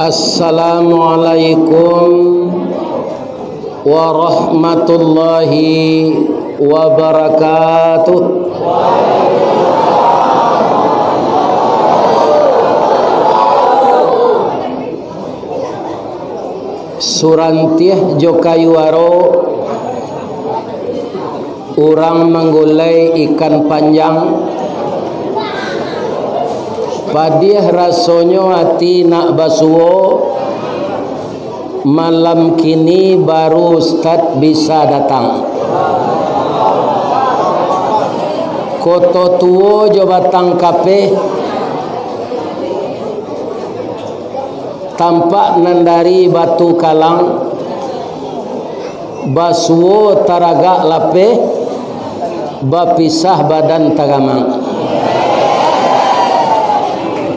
Assalamualaikum warahmatullahi wabarakatuh. Surantiah Jokayuaro urang menggulai ikan panjang padiah rasonyo hati nak basuo. Malam kini baru Ustaz bisa datang. Koto tuo jo batang kape tampak nandari batu kalang basuo taraga lape bapisah badan tagamang.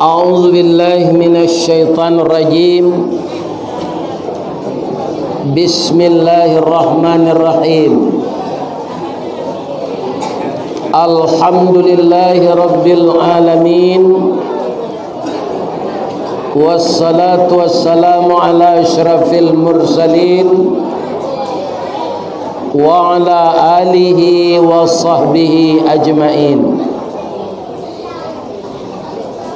A'udzu billahi minasy syaithanir rajim. Bismillahirrahmanirrahim. Alhamdulillahi rabbil alamin. Wassalatu wassalamu ala asyrafil mursalin wa ala alihi wa sahbihi ajmain.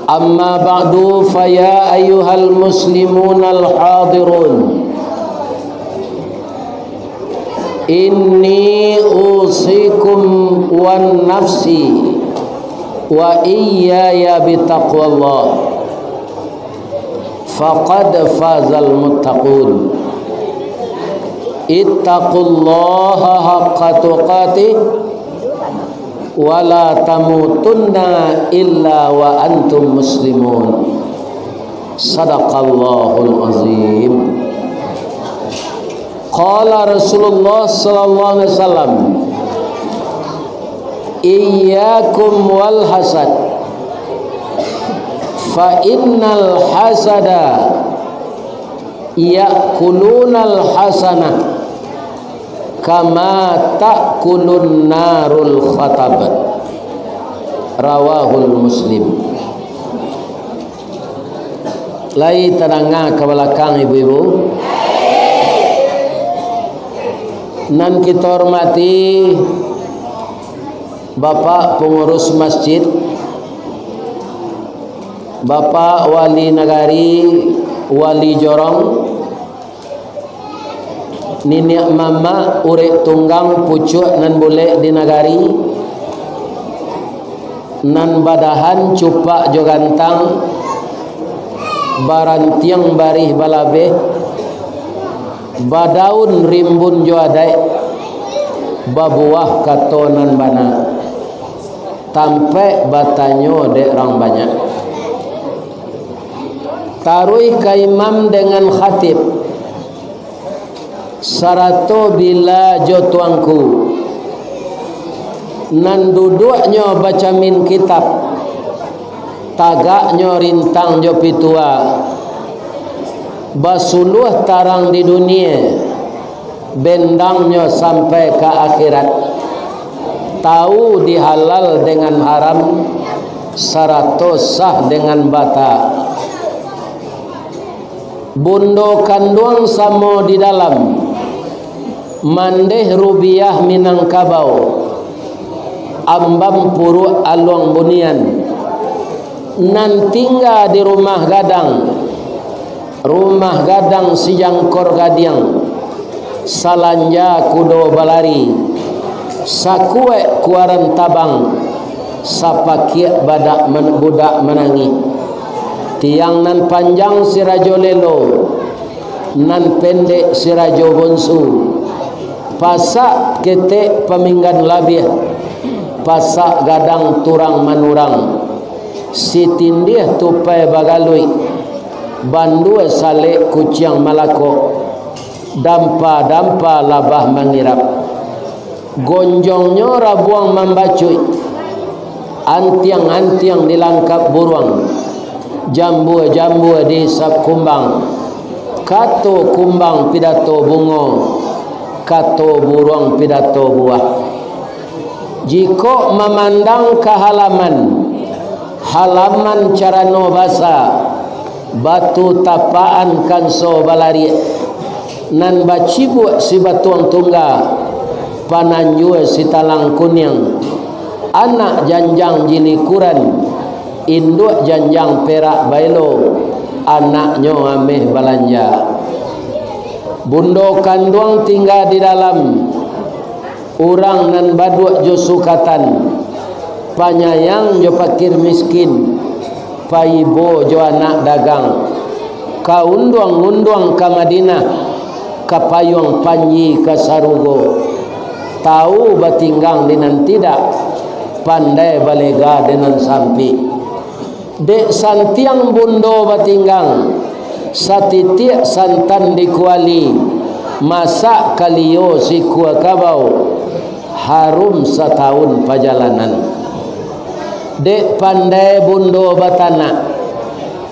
Amma ba'du fa ya ayyuhal muslimun al-hadirun, inni usikum wan nafsi wa iyaya bitaqwallah faqad fazal muttaqun. Ittaqullaha haqqa tuqatih wala tamutunna illa wa antum muslimun. Sadaqallahul azim. Qala Rasulullah sallallahu alaihi wasallam, iyyakum wal hasad fa innal hasada ya'kulunal hasanah kama ta'kulun narul khatab. Rawahul Muslim. Lai terangah ke belakang ibu-ibu. Nan kita hormati Bapak pengurus masjid, Bapak wali nagari, wali jorong, Niniak mama urek tunggang pucuk nan boleh di nagari, nan badahan cupak jo gantang, barantiang barih balabeh, badaun rimbun jo adai, babuah katonan bana, tampe batanyo dek orang banyak. Tarui ka imam dengan khatib, sarato bila jo tuangku, nan duduknya baca min kitab, tagaknya rintang jo pitua, basuluh tarang di dunia, bendangnya sampai ke akhirat, tahu dihalal dengan haram, sarato sah dengan bata. Bundo kanduang samo di dalam, mandeh rubiah Minangkabau, ambam puru aluang bunian, nan tinggal di rumah gadang si jangkor gadiang, salanja kudo balari, sakue kuaran tabang, sapakia badak budak menangi. Tiang nan panjang si rajo lelo, nan pendek si rajo bonsu, pasak ketek peminggan labiah, pasak gadang turang manurang, si tindih tupai bagalui, bandua salek kuciang malako, dampa labah mangirap, gonjongnya rabuang membacui, antiang dilangkap buruang, jambu di sap kumbang, kato kumbang pidato bungo, kato buruang pidato buah. Jika memandang ke halaman carano basa, batu tapaan kanso balari nan bacibu si batuang tungga pananjua si talang kuning anak janjang jinikuran induk janjang perak bailo anaknya ameh balanja bundo kanduang tinggal di dalam orang nan baduk jo sukatan panyayang jo fakir miskin paibo jo anak dagang kaunduang-unduang ka Madinah kapayung panji ka Sarugo tahu batinggang dinan tidak pandai balega dinan sampi dek santiang bundo batinggang satitiak santan dikuali masak kaliyo si kuah kabau harum setahun perjalanan dek pandai bundo batana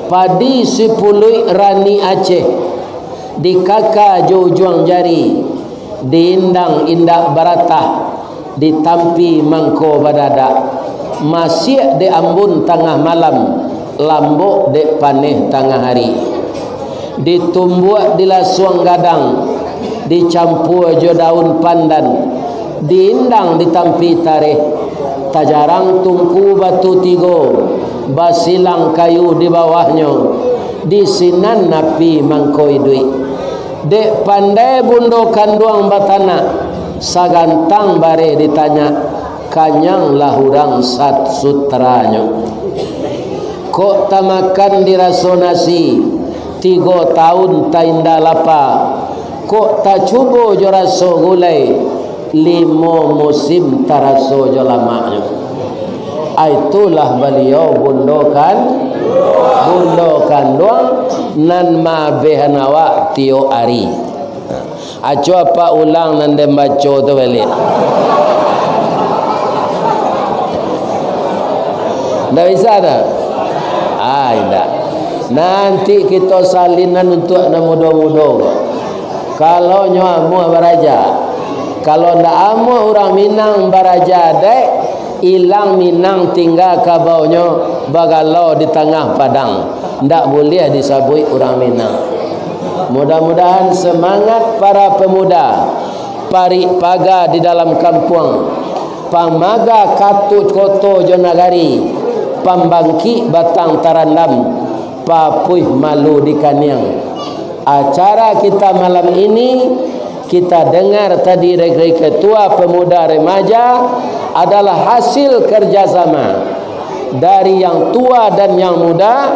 padi sipului rani Aceh di kaka juang jari diindang indak baratah ditampi mangko badada masih de ambun tengah malam lambok de paneh tengah hari ditumbuak di lasuang gadang dicampur jo daun pandan diindang ditampi tareh tajarang tungku batu tigo basilang kayu di bawahnya disinan napi mangkoi duit dek pandai bundo kanduang batana sagantang bare ditanya kanyang lahurang sat sutranya kok tamakan dirasonasi 3 tahun tainda lapa kok tak cubo jo raso gulai 5 musim taraso jo lamaknya itulah beliau bundokan doang nan mabehanawa tio ari aco apa ulang nan dem baco tu balik ndak bisa dah tidak nanti kita salinan untuk na mudo-mudo kalau nyamu baraja kalau ndak amu orang Minang baraja dek ilang Minang tinggal kabaunya bagalau di tengah padang ndak boleh disabui orang Minang. Mudah-mudahan semangat para pemuda pari paga di dalam kampung pamaga katut koto jonagari pambangki batang tarandam papuih malu di kaniang. Acara kita malam ini kita dengar tadi dari ketua pemuda remaja adalah hasil kerjasama dari yang tua dan yang muda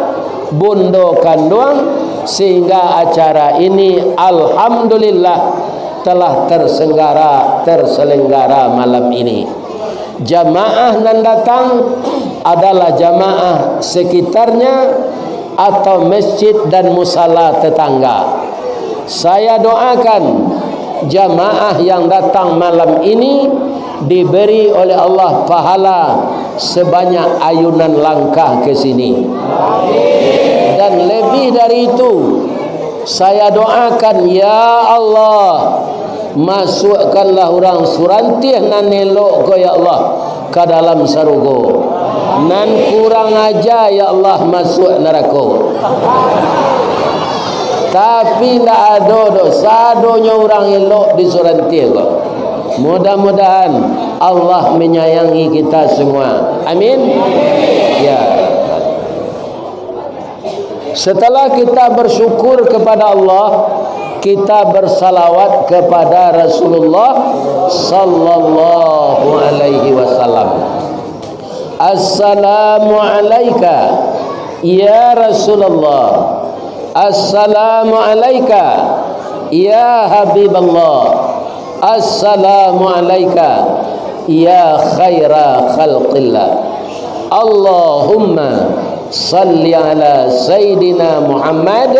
bundo kanduang sehingga acara ini alhamdulillah telah terselenggara malam ini. Jamaah yang datang adalah jamaah sekitarnya atau masjid dan musala tetangga. Saya doakan jamaah yang datang malam ini diberi oleh Allah pahala sebanyak ayunan langkah ke sini. Dan lebih dari itu, saya doakan ya Allah, masukkanlah orang surantih nan elok ko ya Allah ke dalam sarugo. Nan kurang aja ya Allah masuk neraka. Tapi tidak ada dosa donya orang elok di surantih kok. Mudah-mudahan Allah menyayangi kita semua. Amin. Ya. Setelah kita bersyukur kepada Allah, kita bersalawat kepada Rasulullah sallallahu alaihi wasallam. Assalamu alayka ya Rasulullah. Assalamu alayka ya Habiballah. Assalamu alayka ya khaira khalqillah. Allahumma salli ala Sayyidina Muhammad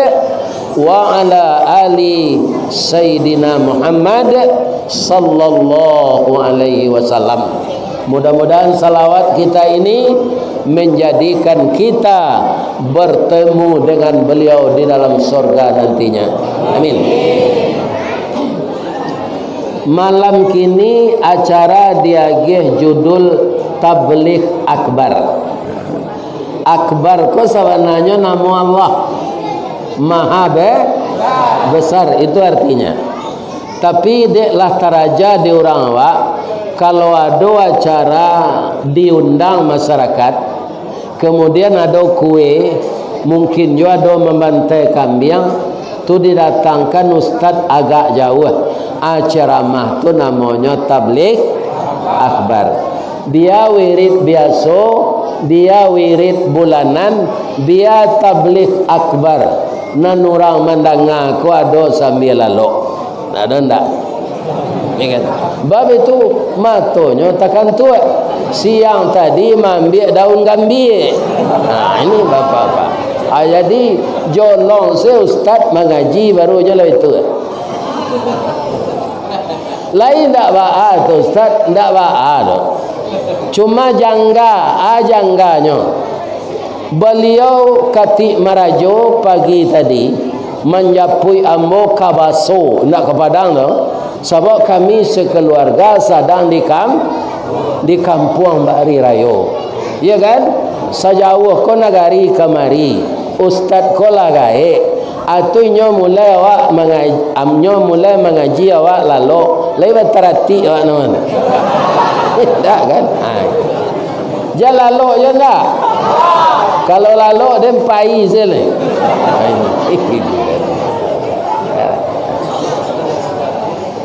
wa ala ali Sayyidina Muhammad sallallahu alaihi wasallam. Mudah-mudahan salawat kita ini menjadikan kita bertemu dengan beliau di dalam surga nantinya. Amin. Malam kini acara diagih judul Tabligh Akbar. Akbar ko sabananya nama Allah. maha besar, itu artinya. Tapi deklah taraja di orang awak, kalau ada acara diundang masyarakat, kemudian ada kue, mungkin juga ada membantai kambing, tu didatangkan ustaz agak jauh. Ceramah tu namanya tabligh akbar. Dia wirid biasa, dia wirid bulanan, dia tabligh akbar. Nan orang mendengar ku ada sambil lalu. Ada ndak? Ingat. Bab itu matonya takkan tua. Siang tadi ambil daun gambir. Nah, ini bapak-bapak. Jadi jolong se ustaz mengaji baru je lah itu. Lain tak ba'a tu ustaz, tak ba'a tu. Cuma jangganya. Beliau katik marajo pagi tadi menjapui ambo kabaso nak ke Padang tu. Sebab kami sekeluarga sedang di kampung Bari Rayo. Ya kan? Sejauh ko nagari kemari. Ustaz ko lagai. Atau nyo mulai awak mengaji awak lalu lewat terati awak nama. Tak kan? Jangan lalu je tak? Kalau lalu dia pai sele.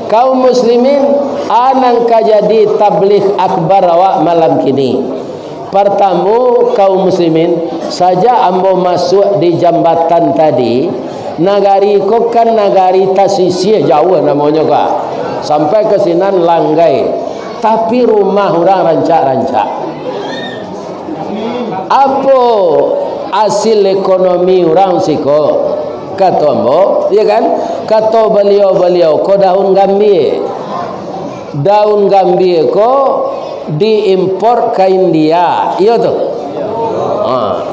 Kaum muslimin anang jadi tabligh akbar awak malam kini. Pertama kaum muslimin saja ambo masuk di jambatan tadi, nagari ko kan nagari tasisih jauh namanya kak. Sampai ke sinan Langgai. Tapi rumah orang rancak-rancak. Apa hasil ekonomi orang siko? Kata ambo, ya kan? Kata beliau ko daun gambir. Daun gambir ko diimpor ke India. Iya tu.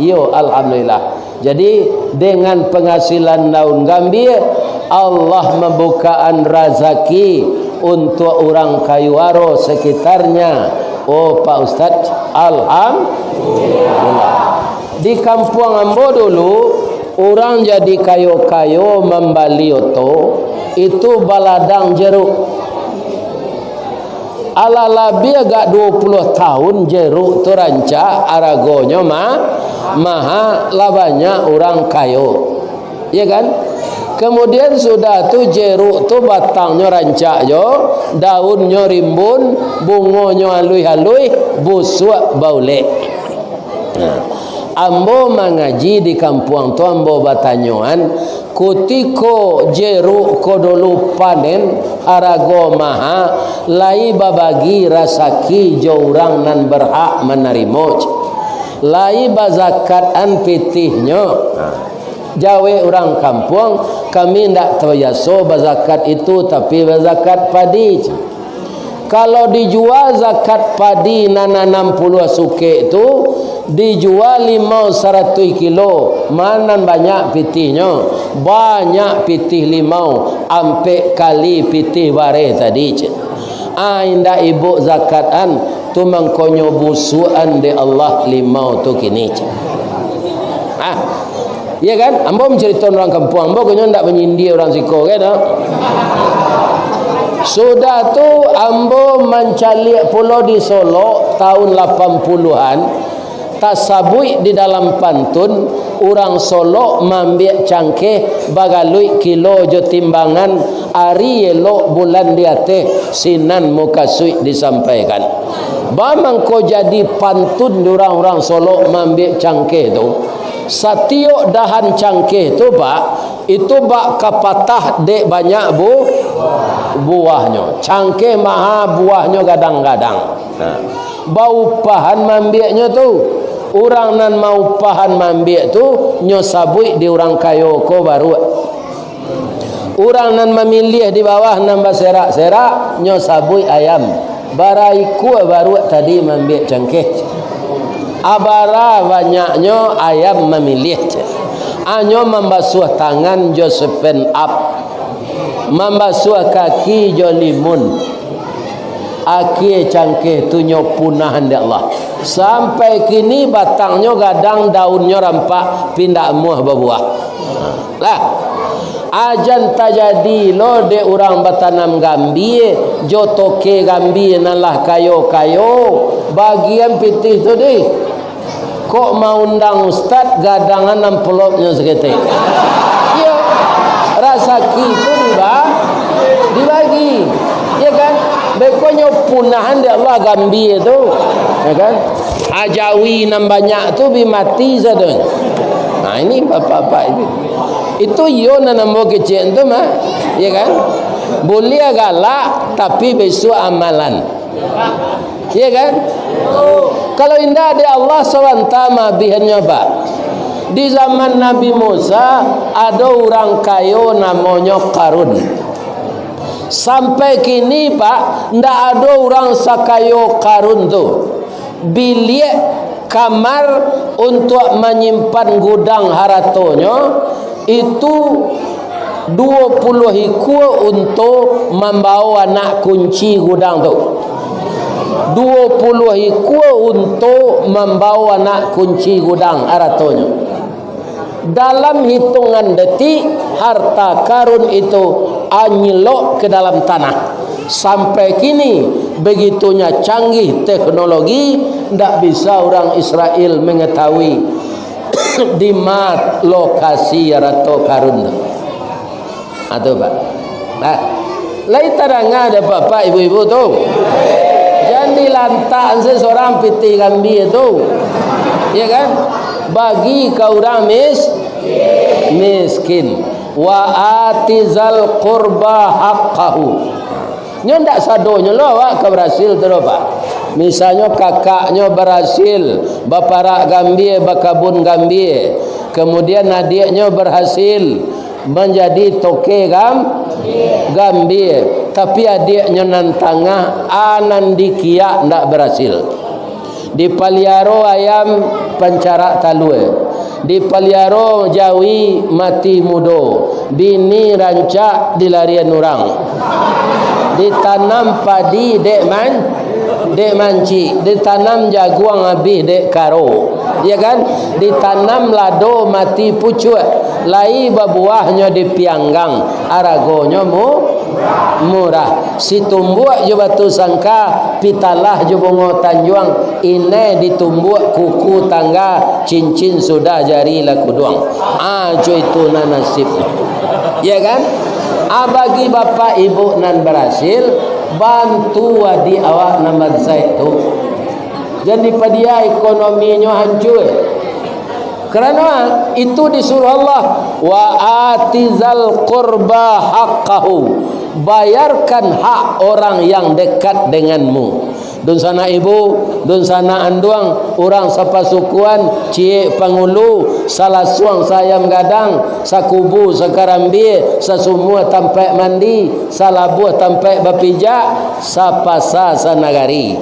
Iya alhamdulillah. Jadi dengan penghasilan daun gambir Allah membukaan rezeki untuk orang Kayuaro sekitarnya. Oh Pak Ustaz, alhamdulillah. Di kampung ambo dulu orang jadi kayo-kayo membali oto itu baladang jeruk. Ala-labi agak 20 tahun jeruk tu rancak aragonya maha labanya orang kayo. Ya kan? Kemudian sudah tu jeruk tu batangnya rancak jo, daunnya rimbun, bungonya halui-halui, busuk baulek. Nah, ambo mengaji di kampung tu ambo batanyoan, kutiko jeruk ko dulu panen harago maha, lai babagi rasaki jo urang nan berhak menerima. Lai bazakatan pitihnya. Jawe orang kampung kami tidak terbiasa berzakat itu, tapi berzakat padi. Kalau dijual zakat padi nana 60 suke itu dijual 100 kilo, mana banyak pitihnya? Banyak pitih limau, ampe kali pitih bare tadi. Indah ibu zakatan tu mangkonyo busuan de Allah limau tu kini. Ya kan? Ambo mencerita orang kampung, ambo kenyo ndak menyindir orang siko kan? Sudah tu ambo mencalik pulau di Solo tahun 80-an. Tasabui di dalam pantun orang Solo mambik cangkeh bagalui kilo jo timbangan ari elok bulan diate sinan mukasui disampaikan. Bamang ko jadi pantun di orang-orang Solo mambik cangkeh tu. Satiok dahan cangkeh tu pak, itu bak kapatah dek banyak buahnya. Cangkeh maha buahnya gadang-gadang. Nah, bau pahan mambiknya tu. Orang nan mau pahan mambik tu nyosabui di orang kayo ko baru. Orang nan memilih di bawah nambah serak-serak nyosabui ayam. Baraiku baru tadi mambik cangkeh. Abara banyaknya ayam memilih. Anyo membasuh tangan jo sepen up, membasuh kaki jo limun. akhir cangkeh tunyo punahan di Allah. Sampai kini batangnya gadang, daunnya rampak, pindah muah berbuah. Lah, ajan tak jadi lo de orang batanam gambie, jotoke gambie nalah kayo-kayo, bagian pitih tu deh. Kok mau undang ustaz gadangan envelopnya seketik. Ya, rasa gitu dibagi. Ya kan? Bekonyo punahan di Allah gambie tu. Ya kan? Ajawi nam banyak tu bimati satu. Nah ini bapak-bapak itu yo nanambo kecil tu mah, ya kan? Boleh galak tapi besok amalan, ya kan? Kalau indah di Allah SWT bihannya pak. Di zaman Nabi Musa ada orang kayo namanya Qarun. Sampai kini pak, ndak ada orang sakayo Qarun tu. Bilik kamar untuk menyimpan gudang haratonya itu 20 hikul untuk membawa anak kunci gudang tu. 20 hikul untuk membawa anak kunci gudang haratonya. Dalam hitungan detik harta karun itu anyelok ke dalam tanah. Sampai kini begitunya canggih teknologi, tidak bisa orang Israel mengetahui di mana lokasi harta karun. Atau pak, nah, lain tarang ada bapak ibu-ibu tu. Jangan dilantak seseorang piti kambing itu, ya kan? Bagi kau orang miskin. Wa atizal qurba haqqahu. Nyo ndak sadonya lo awak ke berhasil tu pak. Misalnya kakaknya berhasil baparak gambie, bakabun gambie. Kemudian adiknya berhasil menjadi toke gambie. Tapi adiknya nan tengah anan dikiak ndak berhasil. Dipaliaro ayam pencarak talue. Dipaliaro jawi mati mudo. Bini rancak dilarian orang. Ditanam padi dek manci, ditanam jaguang habis dek karo, ya kan? Ditanam lado mati pucuk, lai berbuahnya dipianggang, aragonya murah. Si tumbuk je batu sangka, pitalah je bunga tanjuang, ini ditumbuk kuku tangga, cincin sudah jari laku duang. Cuy itu nasib, ya kan? Bagi bapak ibu nan berhasil, bantu wadi awak nama saya tu. Jadi pada ekonominya hancur. Kerana itu disuruh Allah, wa atizal qurba haqqahu. Bayarkan hak orang yang dekat denganmu. Dun sana ibu, dun sana anduang, orang sapasukuan, cie pangulu, salah suang sayam gadang, sakubu sakarambi, sasumua tampai mandi, salabuh tampai bapijak, sapasa sanagari.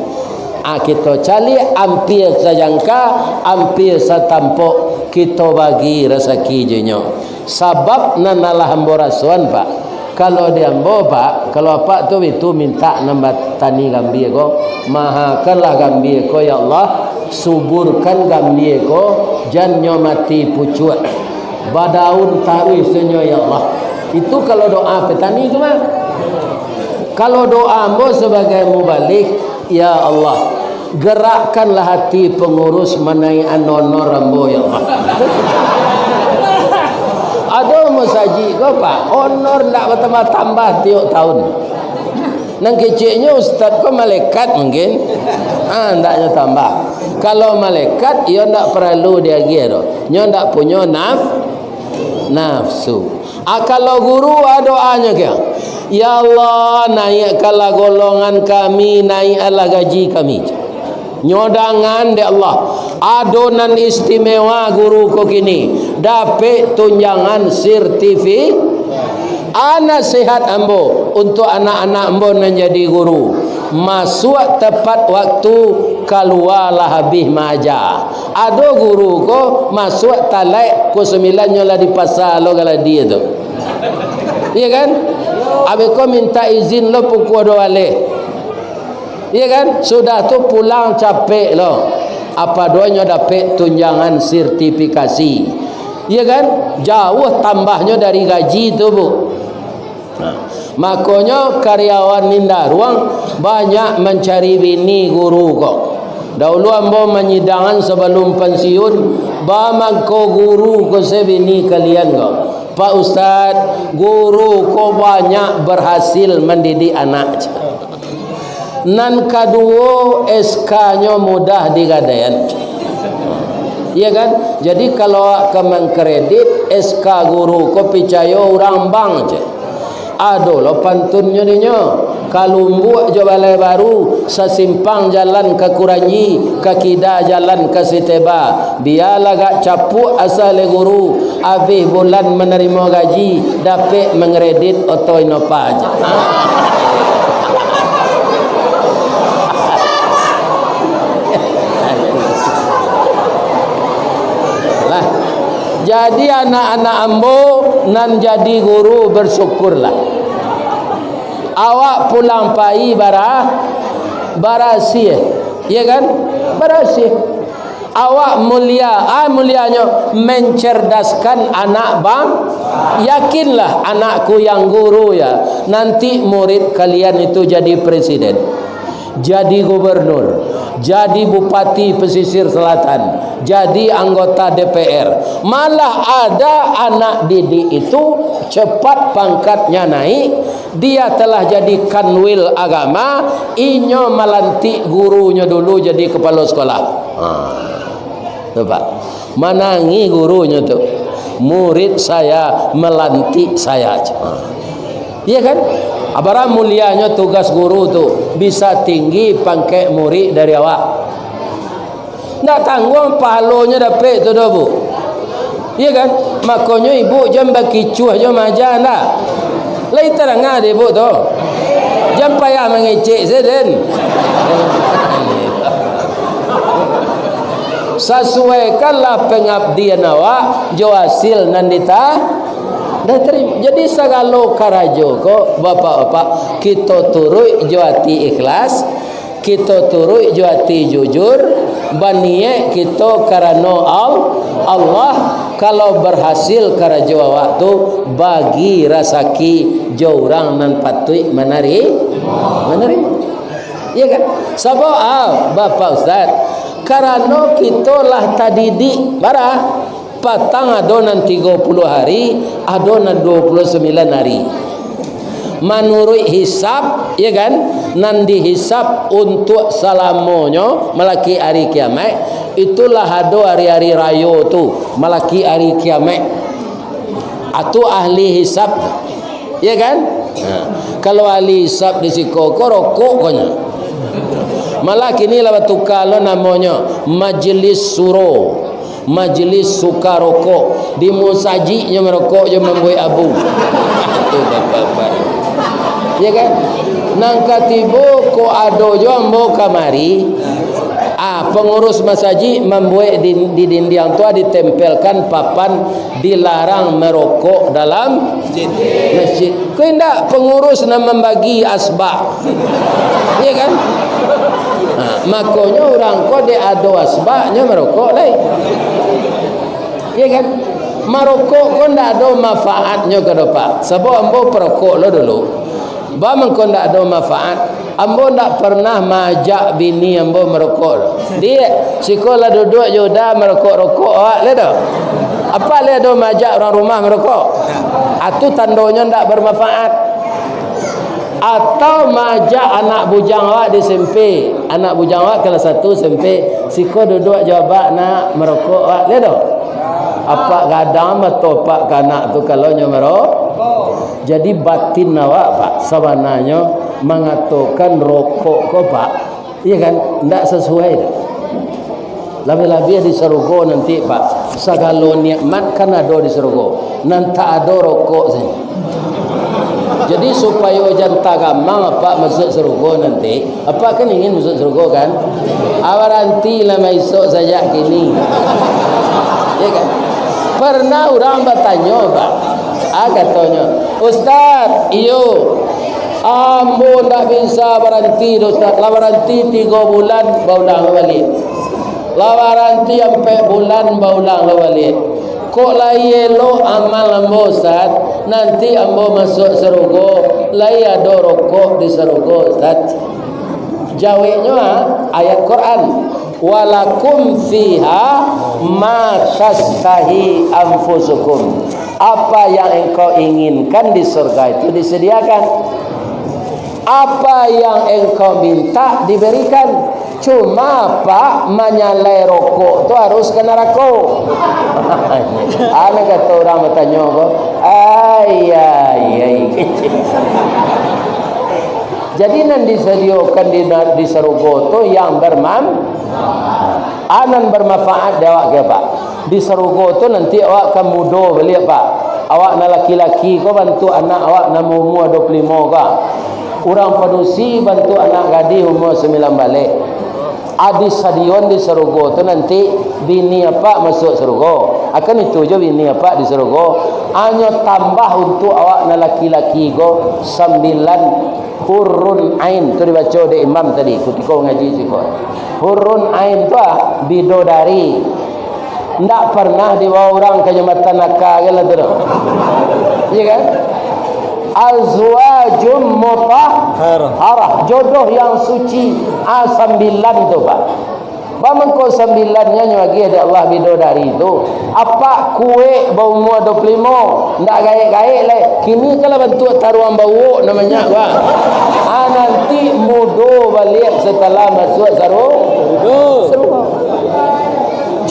Kita cali hampir sajangka, hampir satampok, kita bagi rezeki jenyo. Sabab nanalah amborasuan pak. Kalau dia ambo pak, kalau pak tu itu minta nambah tani gambie ko, mahakanlah gambie ko ya Allah, suburkan gambie ko, jangan mati pucuk, badaun tawi senyo ya Allah. Itu kalau doa petani tu mah. Kalau doa ambo sebagai mubalik, ya Allah, gerakkanlah hati pengurus menaik honor ambo ya Allah. Ada masaji kau pak, honor nak bertambah tiap tahun. Nang kecilnya ustaz kau malaikat mungkin, ndaknya tambah. Kalau malaikat, ia ndak perlu dia giro, ia ndak punya nafsu. Kalau guru doanya ke, ya Allah naikkanlah golongan kami, naikkanlah gaji kami. Nyodangan de Allah, adonan istimewa guru ko kini dapat tunjangan sertifikat. Anak sehat ambo untuk anak-anak ambo menjadi guru. Masuk tepat waktu, keluarlah habis maja. Ada guru ko masuk talak ko 9 nyola di pasar lo kalau dia tu. Iya kan? Abe ko minta izin lo pukul 2 le. Iya kan? Sudah tu pulang capek loh. Apa doanya dapat tunjangan sertifikasi. Iya kan? Jauh tambahnya dari gaji tu, Bu. Nah, makanya karyawan minda ruang banyak mencari bini guru kok. Dahulu ambo menyidangan sebelum pensiun, ba magko guru ko se bini kalian kok. Pak Ustaz, guru ko banyak berhasil mendidik anak. Nan kedua SK-nya mudah digadaian. Iya kan? Jadi kalau kemen kredit SK guru ko percaya orang bang je. Aduh lo pantunnya dinyo. Kalumbu jo balai baru, sesimpang jalan ke Kuranyi, ke Kida jalan ke Siteba. Biarlah gak capuk asal guru, habis bulan menerima gaji, dapat mengredit atau inopa aja. Lah. Jadi anak-anak ambo nan jadi guru bersyukurlah. Awak pulang pai barasi, ya kan? Barasi. Awak mulia, mulianya mencerdaskan anak bang. Yakinlah anakku yang guru ya, nanti murid kalian itu jadi presiden, jadi gubernur, jadi bupati pesisir selatan, jadi anggota DPR. Malah ada anak didik itu cepat pangkatnya naik, dia telah jadi kanwil agama, inyo melantik gurunya dulu jadi kepala sekolah. Tuh Pak, menangi gurunya tu, murid saya melantik saya. Iya kan? Abara mulianya tugas guru tu, bisa tinggi pangkat murid dari awak. Ndak tanggung pahalonya dapat tu dah, Bu. Iya kan? Makanya ibu jam bagi cuah jam aja ndak. Lai terang ada ibu tu. Jam payah mengecek seden. Sesuaikanlah pengabdian awak jo hasil nan dah terima. Jadi segala karajo ko bapak-bapak, kita turut jo hati ikhlas, kita turut jo hati jujur, baniye kita karena Allah. Kalau berhasil karajo awak tu bagi rasaki jo orang nan patut menerima. Iya kan? Sebab Bapak Ustaz, karena kita lah tadidik bara patang adonan 30 hari, adonan 29 hari. Menurut hisab, ya kan? Nan dihisab untuk salamonyo melaki hari kiamat, itulah ado hari-hari raya tu, melaki hari kiamat. Atau ahli hisab, ya kan? Nah, kalau ahli hisab di sikoko rokok konya. Malah kini lah tukar lo namanya majlis suro, majlis suka rokok. Di musajinya merokok je membuat abu. Itu bapak-bapak. Ya kan? Nang katibo ko ado jo ambo kamari. Pengurus masjid membuat di dinding tua ditempelkan papan dilarang merokok dalam masjid. Kau indak pengurus nak membagi asbak. Ya kan? Makanya orang kau dia ada asbaknya merokok lagi. Ya kan? Merokok kau ndak ada manfaatnya ke depan. Sebab ambo perokok lo dulu. Ba mengko ndak ada manfaat. Ambo ndak pernah majak bini ambo merokok. Dia sekolah duduk jodoh merokok-rokok awak le dah. Apa le ada majak orang rumah merokok? Atu tandonya ndak bermanfaat. Atau majak anak bujang awak di SMP, anak bujang awak kelas 1 SMP, siko duduk jawab nak merokok awak le dah. Apa gadam atau pak kanak tu kalau nya merokok? Jadi batin awak Pak sebenarnya mengatakan rokok ko Pak, iya kan? Tidak sesuai dah. Lebih-lebih di surga nanti Pak, segala nikmat kan ada di surga, nanti ada rokok saja. Jadi supaya janta gampang Pak masuk surga nanti, apa kan ingin masuk surga kan? Awak nanti lama esok saja kini, iya kan? Pernah orang bertanya Pak, katanya, Ustaz, iyo Ambo tak bisa berhenti Ustaz. Lah berhenti 3 bulan baulang balik. Lah berhenti sampai bulan baulang balik. Kok lai elok amal ambo Ustaz, nanti ambo masuk surga, lai ada rokok di surga Ustaz. Jawabnya ayat Quran, walakum fiha ma tastahi anfusukum. Apa yang engkau inginkan di surga itu disediakan. Apa yang engkau minta diberikan. Cuma Pak, menyalai rokok tu harus ke neraka. Ana kata orang bertanya kok, ai. Jadi nan disediakan di surga tu yang anan bermanfaat awak ke Pak. Di surga tu nanti awak akan muda balik Pak. Awak na laki-laki kau bantu anak awak na umur 25 kah. Orang padusi bantu anak gadis umur 9 balik. Adi stadion di surga tu nanti bini apa masuk surga. Akan itu je bini apa di surga. Hanya tambah untuk awak na laki-laki go 9 hurun ain. Tu dibaca oleh imam tadi ketika ngaji sikit. Hurun ain tu bidodari. Ndak pernah dibawa orang ke jambatan nakal lah tu. Iya kan? Azwajum mutahharah, jodoh yang suci. 9 tu Pak. Baman ko 9-nya lagi ada Allah bidodari tu. Apa kue bau umur 25 ndak gaik-gaik le. Kini kalau bentuk taruhan bau namanya Pak. Nanti mudo balik setelah masuk surga.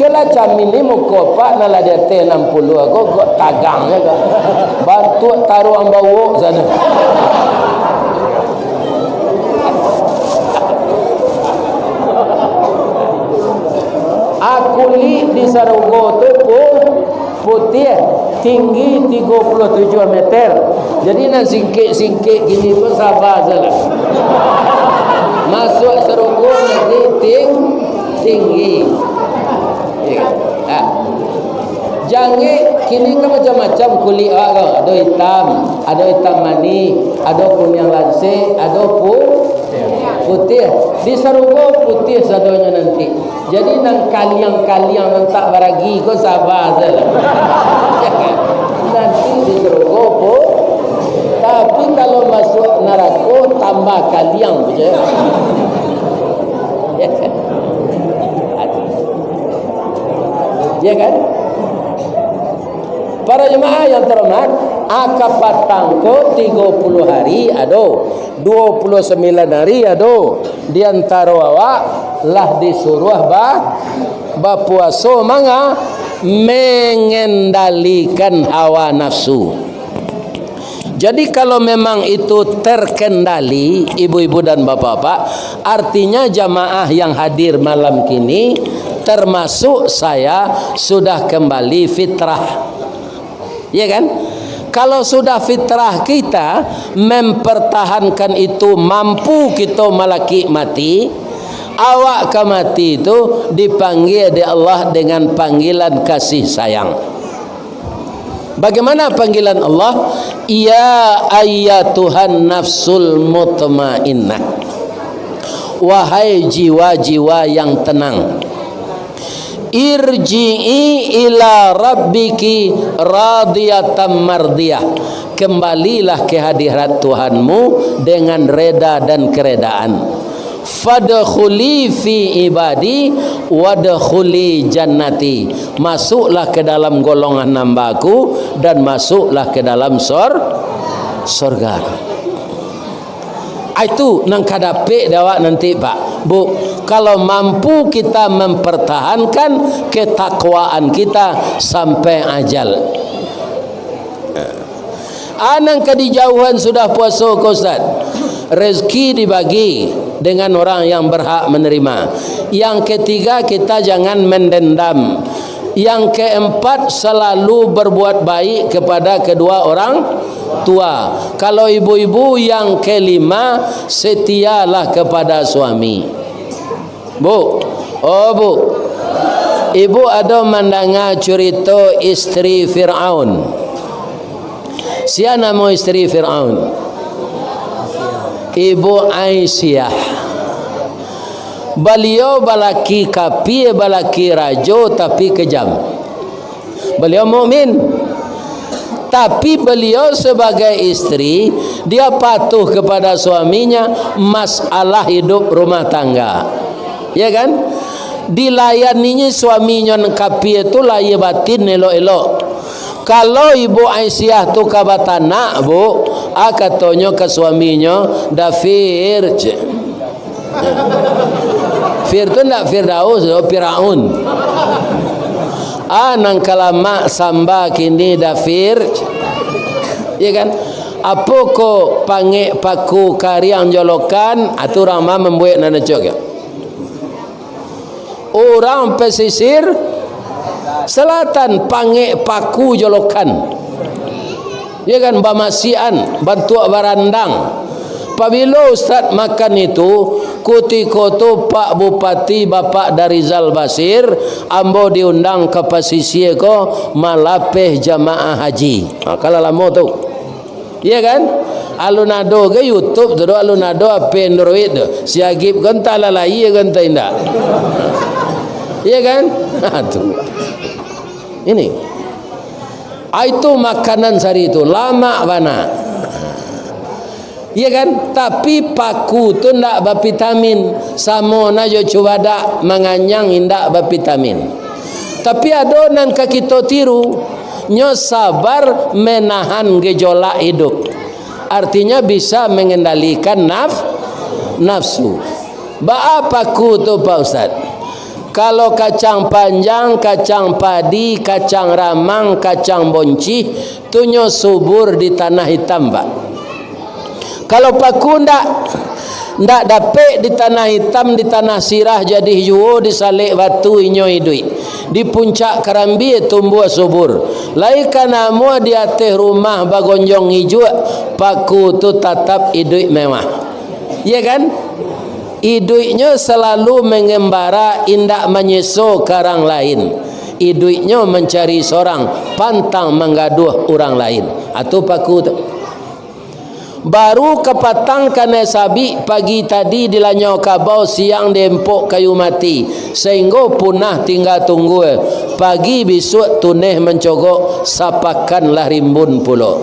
Celah camin ni muka Pak nala dia 60 aku kok tagangnya kak. Bantu taruh ambau sana. Aku li di surga tu putih, tinggi 37 meter. Jadi nak singkit gini pun sabar saja. Masuk surga nanti tinggi. Jangan kini kan macam-macam kulit awak ada hitam mani, ada kuning lansir, ada putih. Di surga putih sadonya nanti. Jadi nang kaliang-kaliang nang tak baragi kau sabar saja. Nanti di surga pun. Tapi kalau masuk neraka tambah kaliang saja. Ya kan? Para jemaah yang terhormat, akapatang ko 30 hari ada, 29 hari ada. Di antara awak lah disuruh berpuasa manga mengendalikan hawa nafsu. Jadi kalau memang itu terkendali ibu-ibu dan bapak-bapak, artinya jamaah yang hadir malam kini termasuk saya sudah kembali fitrah. Ya kan? Kalau sudah fitrah kita mempertahankan itu, mampu kita malaki mati, awak ke mati itu dipanggil oleh Allah dengan panggilan kasih sayang. Bagaimana panggilan Allah? Ya ayyatuhan nafsul mutmainnah. Wahai jiwa-jiwa yang tenang, irji'i ila rabbiki radiyatan mardiyah. Kembalilah ke hadirat Tuhanmu dengan reda dan keredaan. Fadkhuli fi ibadi wadkhuli jannati. Masuklah ke dalam golongan hambaku dan masuklah ke dalam surga. Itu nang kadape dawak nanti Pak Bu. Kalau mampu kita mempertahankan ketakwaan kita sampai ajal. Anang kedijauhan sudah puasa Ustaz. Rezeki dibagi dengan orang yang berhak menerima. Yang ketiga, kita jangan mendendam. Yang keempat, selalu berbuat baik kepada kedua orang tua. Kalau ibu-ibu, yang kelima, setialah kepada suami. Bu, Bu, ibu ada mendengar cerita isteri Fir'aun? Siapa nama isteri Fir'aun? Ibu Aisyah. Beliau balaki kapi, balaki rajo tapi kejam. Beliau mukmin, tapi beliau sebagai istri dia patuh kepada suaminya masalah hidup rumah tangga, ya kan? Dilayaninya suaminya kapi itu layak batin elok-elok. Kalau Ibu Aisyah tu kabatana bu, katanya ke suaminya dafir. Fir tu nak Firdaus, Firaun. Nang kalama samba kini dafir, ya kan? Apa ko pange paku kariang jolokan atau rama membuat nana cok. Orang pesisir selatan pange paku jolokan, ya kan? Bamasian bantuak barandang. Apabila Ustaz makan itu, ketika tu Pak Bupati Bapak Darizal Basir ambo diundang ke pesisir ko malapeh jamaah haji. Kalau lama tu, ya kan? Alunado ke YouTube tu, alunado apa Android tu, siagip genta lalai genta indah, ya kan? Tu ini, itu makanan sehari itu lama mana. Ya kan, tapi paku tu ndak bervitamin, sama najo cubadak menganyang indak bervitamin. Tapi adonan ka kita tiru, nyo sabar menahan gejolak hidup. Artinya bisa mengendalikan nafsu. Ba paku tu Pak Ustaz? Kalau kacang panjang, kacang padi, kacang ramang, kacang bonci, tu nyo subur di tanah hitam, Pak. Kalau paku ndak dapat di tanah hitam, di tanah sirah jadi hijau, di salik batu inyo hidui. Di puncak kerambi tumbuh subur. Lai kana mua di atas rumah bagonjong hijau, paku tu tetap hidui mewah. Ya kan? Hiduinya selalu mengembara, indak menyeso ke orang lain. Hiduinya mencari seorang, pantang menggaduh orang lain. Atau paku tu. Baru kepatang kena sabi pagi tadi dilanyau kabau, siang dempok kayu mati sehingga punah tinggal tunggu pagi besok tuneh mencogok sapakanlah rimbun pulo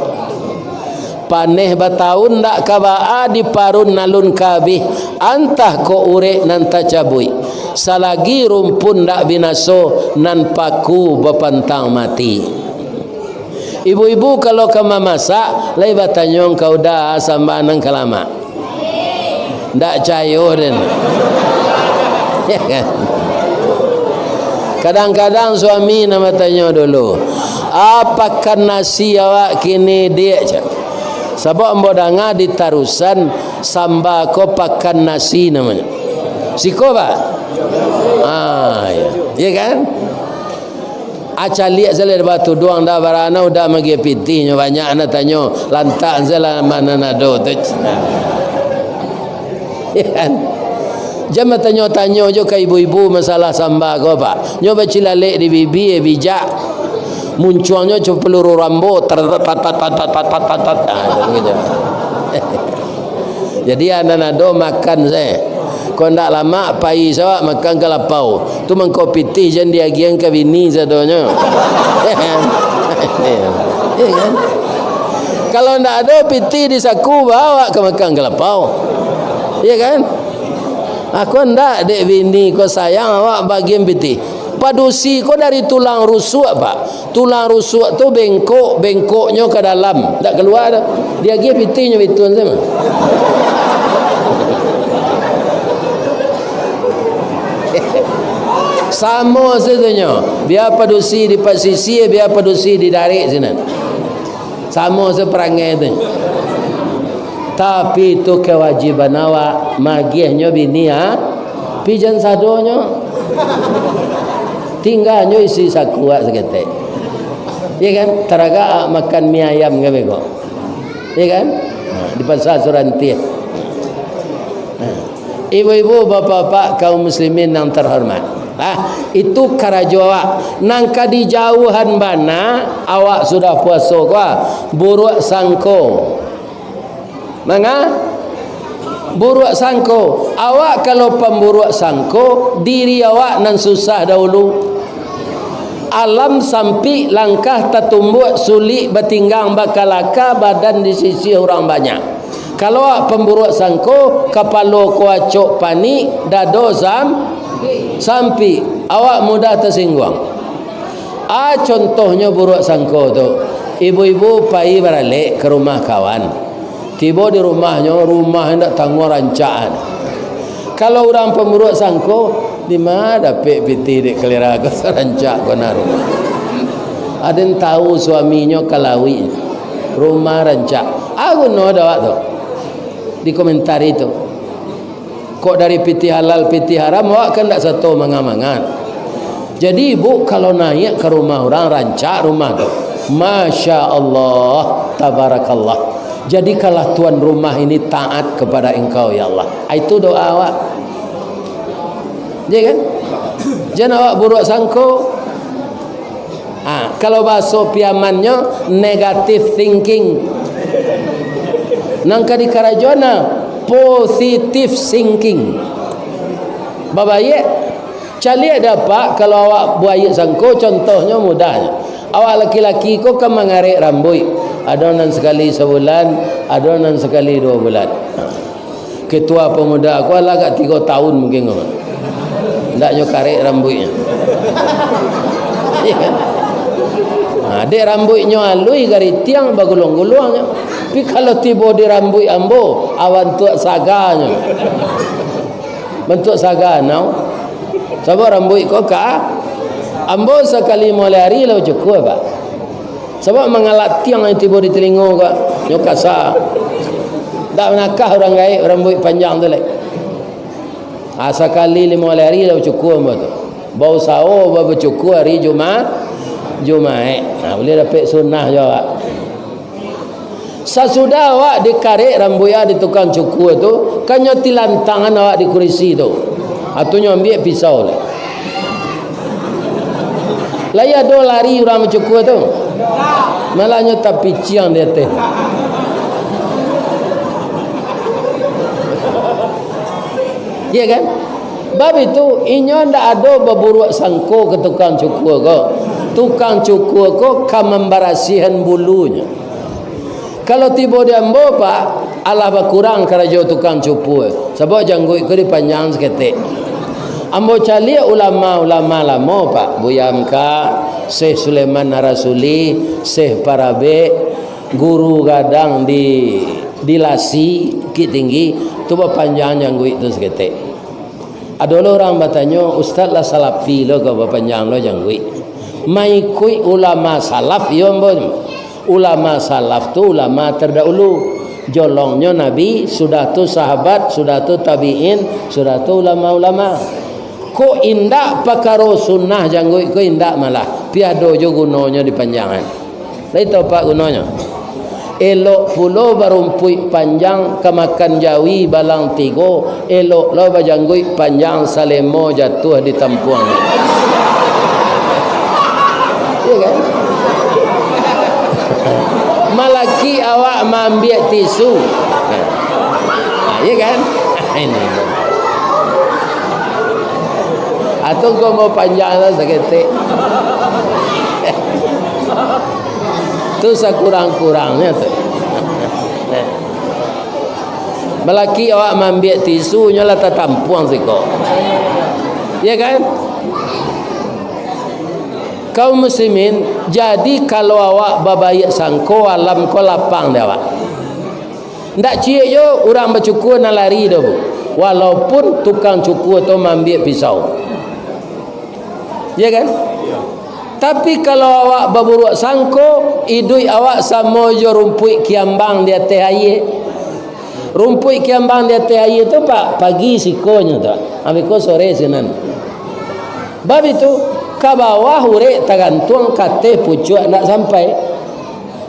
paneh bataun dak kabaa di parun nalun kabih antah ko urek nan tacabui salagi rumpun dak binaso nan paku bepantang mati. Ibu-ibu kalau kama masak, lai batanyong kau dah samba nang kalama. Ndak cayo den. Ya kan? Kadang-kadang suami nama tanya dulu, apakah nasi awak kini dia je? Sebab ambo danga di tarusan samba ko pakan nasi namanya. Siko ba? Ya. Ya kan? Aca liat sele batu doang dah barana udah magi pitinya banyak anak tanya lantak sela mana nado tu. Ya kan? Jangan tanya jo ke ibu-ibu masalah samba ko apa. Nyoba cilalek di bibi bijak. Munculnya cuma peluru rambut gitu. Jadi anak nado makan saya. Kau ndak lama pai sawak makan kelapau. Tu mengkopi teh jan dia giang ke bini sadonya. Ya kan? Kalau ndak ada piti di saku bawa ke makan kelapau. Ya kan? Aku ndak dek bini kau sayang awak bagian piti. Padusi kau dari tulang rusuk Pak. Tulang rusuk tu bengkoknya ke dalam, tak keluar dah. Dia giang pitinya betul sama. Sama saja. Biar padusi di pasisi, biar padusi di darik sini. Sama seperangai itu. Tapi itu kewajiban awak magihnya bini pijan sadonya. Tinggalnya isi sakuat seketek. Ya kan? Teraga makan mie ayam ke bego. Ya kan? Di pasar Suranti. Ibu-ibu, bapak-bapak, kaum muslimin yang terhormat. Itu karajo awak. Nangka di jauhan bana awak sudah puasa kuah buruk sangko. Manga Buruk sangko. Awak kalau pemburuk sangko, diri awak nan susah dahulu. Alam sampai langkah tertumbuk sulit bertinggang bakalaka badan di sisi orang banyak. Kalau awak pemburuk sangko, kepala kuacok panik, dado sampai awak mudah tersinggung. Contohnya buruk sangko tu, ibu-ibu pai balik ke rumah kawan, tiba di rumah hendak tangguh rancaan. Kalau orang pemburuk sangko, di mana dapat piti dek kelira ke rancak ko naru. Ada yang tahu suaminya kalawi rumah rancak. Aku no ada tu di komentar itu. Kok dari piti halal piti haram awak kan tak satu mangan-mangan. Jadi ibu kalau naik ke rumah orang rancak rumah tu, Masya Allah, tabarakallah. Jadi kalau tuan rumah ini taat kepada engkau ya Allah, itu doa awak. Ya kan? Jangan awak buruk sangko. Kalau bahasa piamannya negative thinking. Nangka di karajona positive thinking. Babaye cali dapat kalau awak buaya sangko, contohnya mudahnya. Awak laki-laki kau kan mengarik rambut. Adonan sekali sebulan, adonan sekali 2 bulan. Ketua pemuda aku lah kat 3 tahun mungkin kau. Ndaknya karek rambutnya. Ya kan? Dek rambutnya alui gari tiang bagulung-gulungnya. Tapi kalau tiba di rambut ambo, awan tuak saganya. Bentuk saga now. Sebab rambut kau ka ambo sekali mulai hari lah cukup pak. Sebab mengalat tiang yang tiba di telinga kau, nyokasa. Tak nakah orang gaib rambut panjang tu lek. Sekali 5 hari dah cukup betul. Bau sao bau cukup hari Jumaat. Boleh dapat sunnah juga. Sesudah awak dikarek rambut di tukang cukur tu, kan nyotilan tangan awak di kursi tu. Atunya ambil pisau lah. Laya do lari orang cukur tu. Malahnya tapi ciang dia teh. Ya kan? Bab itu inyo ndak ada berburuk sangko ke tukang cukur kau. Tukang cukur kau kan membarasihan bulunya. Kalau tiba dia ambo pak, Allah berkurang kerajo tukang cukur. Sebab janggut kau dipanjang seketik. Ambo cali ulama-ulama lama pak, Buya Amka, Syekh Sulaiman Narasuli, Syekh Parabe, guru gadang di Lasi, Bukit Tinggi, tu berpanjang janggut itu seketik. Ada orang bertanya, Ustaz lah salafi lo kau berpanjang lo janggut. Mai kui ulama salaf yo mbon. Ulama salaf tu ulama terdahulu. Jolongnya Nabi, sudah tu sahabat, sudah tu tabi'in, sudah tu ulama-ulama. Ko indak pakaro sunnah janggut ko indak malah. Piado jo gunanya dipanjangan. Lai tahu pak gunanya. Elok pulo barumpui panjang kemakan jawi balang tigo, elok lo bajanggut panjang salemo jatuh di tampuang. Ya kan? Malaki awak ambil tisu. Ya kan? Ini. Atau kau mau panjang lah seketik. Tu sekurang-kurangnya tu. Melaki awak ambil tisu nyolah tertampuang siko. Ya kan? Kaum muslimin, jadi kalau awak babayak sangko alam ko lapang dia awak. Ndak cie yo orang bercukur nak lari dah bu. Walaupun tukang cukur tu ambil pisau. Ya kan? Tapi kalau awak berburuk sangko, idui awak sama jo rumput kiambang di atas air. Rumput kiambang di atas air tu pak pagi sikonya tu. Ambil ko sore sinan. Bab itu ke bawah urek tergantung kate pucuk nak sampai.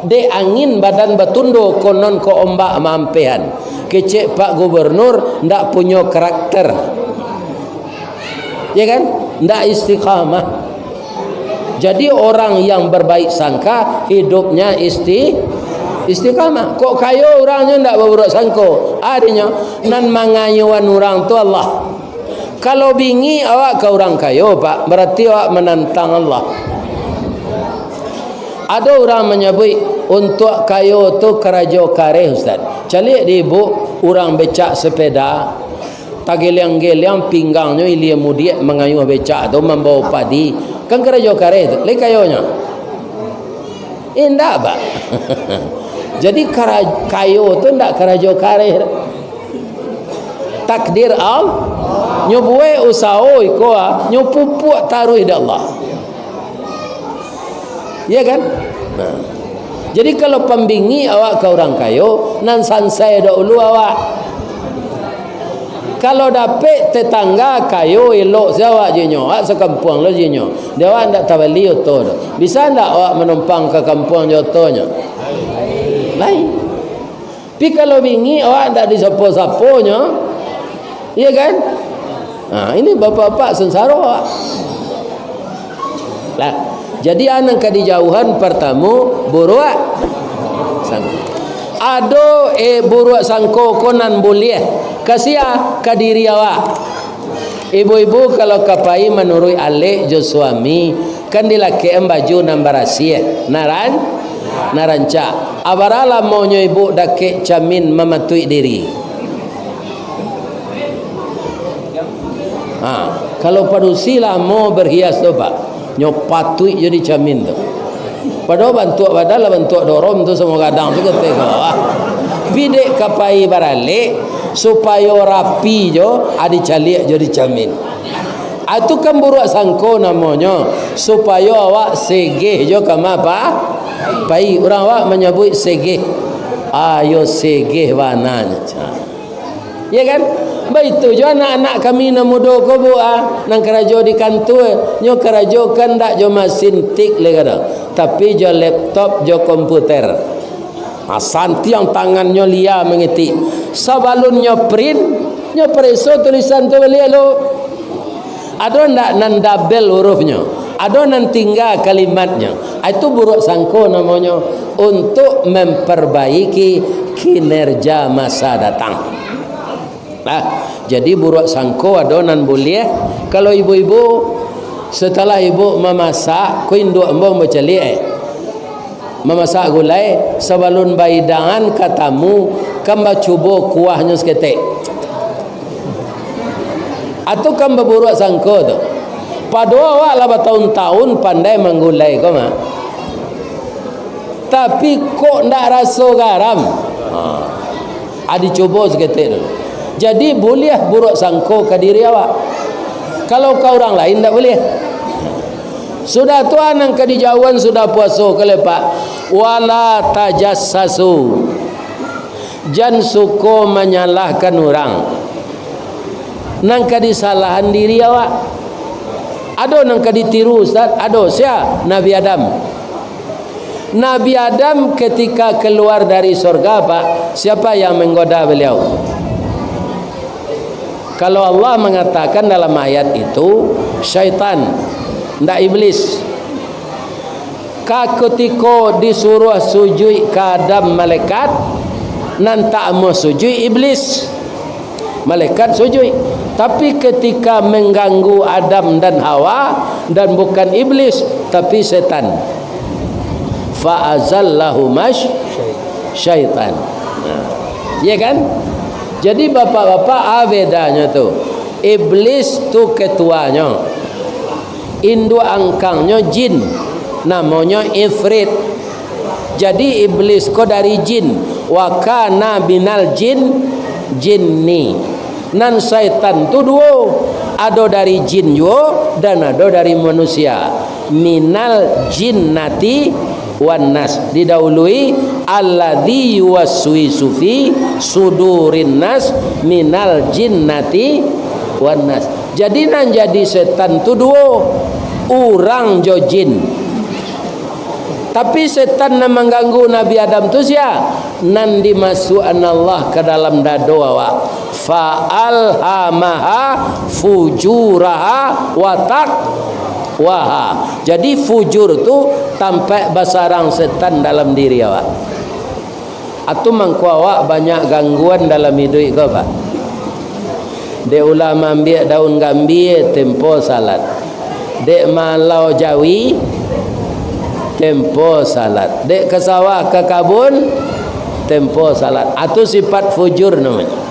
De angin badan bertundur konon ko ombak mampehan. Kecek Pak Gubernur ndak punya karakter. Ya kan? Ndak istiqamah. Jadi orang yang berbaik sangka hidupnya Istiqamah. Kok kayo orangnya ndak berbuat sangko. Artinya nan mangayuan orang tu Allah. Kalau bingi awak ke orang kayo pak, berarti awak menantang Allah. Ada orang menyebut untuk kayo tu kerajo kare ustaz. Calik di ibu orang becak sepeda, tageliang-geliang pinggangnya ilia mudiak mengayuh becak tu membawa padi. Kan kerajo kare tu, le kayonya. Indah pak. Jadi kayo tu ndak kerajo kare. Takdir Allah nyobue usaha ikoa nyopupuk taruh di Allah. Ya kan? Nah. Jadi kalau pembingi awak ke orang kayo nan sansai dahulu awak. Kalau dapat tetangga kayo elok siawak jinyo, awak sekampung lo jinyo. Dia awak ndak tabali oto. Bisa ndak awak menumpang ke kampung jotonya? Lain. Tapi kalau bingi awak ndak disapo-saponya. Iya kan? Nah, ini bapak-bapak sengsara. Lah, jadi anak ka dijauhan pertama buruak sangko. Ado buruak sangko konan boleh kasia ka diri awak. Ibu-ibu kalau kapai menurut alik jo suami kan dilake baju nambarasie naranca. Abarala maunya ibu dake camin mematui diri. Kalau padusilah mau berhias tu pak, nyopatui jadi camin tu. Padahal bantu dorong tu semua kadang tu ketika. Bidek kapai baralik supaya rapi jo, adi calik jadi camin. Itu kan buruk sangko namanya supaya awak segeh jo kama apa? Pai orang awak menyebut segeh. Ayo segeh wananya. Ya kan? Baik tu jo anak-anak kami na mudo ko bu nang kerajo di kantor nyo kerajo kan dak jo mesin tik le kada tapi jo laptop jo komputer santi yang tangannya lia mengetik sabalun nyo print nyo preso tulisan tu beli lo ada ndak nan double hurufnya ada nan tinggal kalimatnya itu buruk sangko namanya untuk memperbaiki kinerja masa datang. Jadi buruk sangko adonan boleh kalau ibu-ibu setelah ibu memasak kuindu embo macali memasak gulai sebelum baidangan katamu kamba cubo kuahnya seketik atau kamba buruk sangko tu padahal awak lah bertahun-tahun pandai menggulai kau mah tapi kok ndak rasa garam adi cubo seketik dulu. Jadi boleh buruk sangko ke diri awak. Kalau kau orang lain tak boleh. Sudah tuan yang kedijauhan sudah puasa kelepak. Wala tajassasu. Jangan suka menyalahkan orang. Nang kedisalahan diri awak. Ada nang keditiru Ustaz? Ada sia Nabi Adam. Nabi Adam ketika keluar dari surga Pak, siapa yang menggoda beliau? Kalau Allah mengatakan dalam ayat itu syaitan, ndak iblis. Ketika disuruh sujud ke Adam malaikat, nan tak mau sujud iblis. Malaikat sujud. Tapi ketika mengganggu Adam dan Hawa dan bukan iblis tapi setan. Fa azallahuma syaitan. Ya kan? Jadi bapak-bapak bedanya tu. Iblis tu ketuanya. Induk angkangnya jin. Namanya ifrit. Jadi iblis ko dari jin. Wa kana binal jinni. Nan syaitan tu dua. Ada dari jin juga dan ada dari manusia. Minal jinnati wan nas, didahului alladzi yuwaswisu fi sudurin nas minal jinnati wan nas. Jadi nan jadi setan tu dua orang jo jin. Tapi setan yang mengganggu Nabi Adam tu sia nan dimasukkan Allah ke dalam dado awak. Fa'alhamaha fujuraha wa taqwaha. Jadi fujur tu tampak basarang setan dalam diri awak. Atau mangkuawak banyak gangguan dalam hidup kau pak. Dek ulama ambil daun gambir tempo salat. Dek malau jawi tempo salat. Dek ke sawah ke kabun tempo salat. Atau sifat fujur namanya.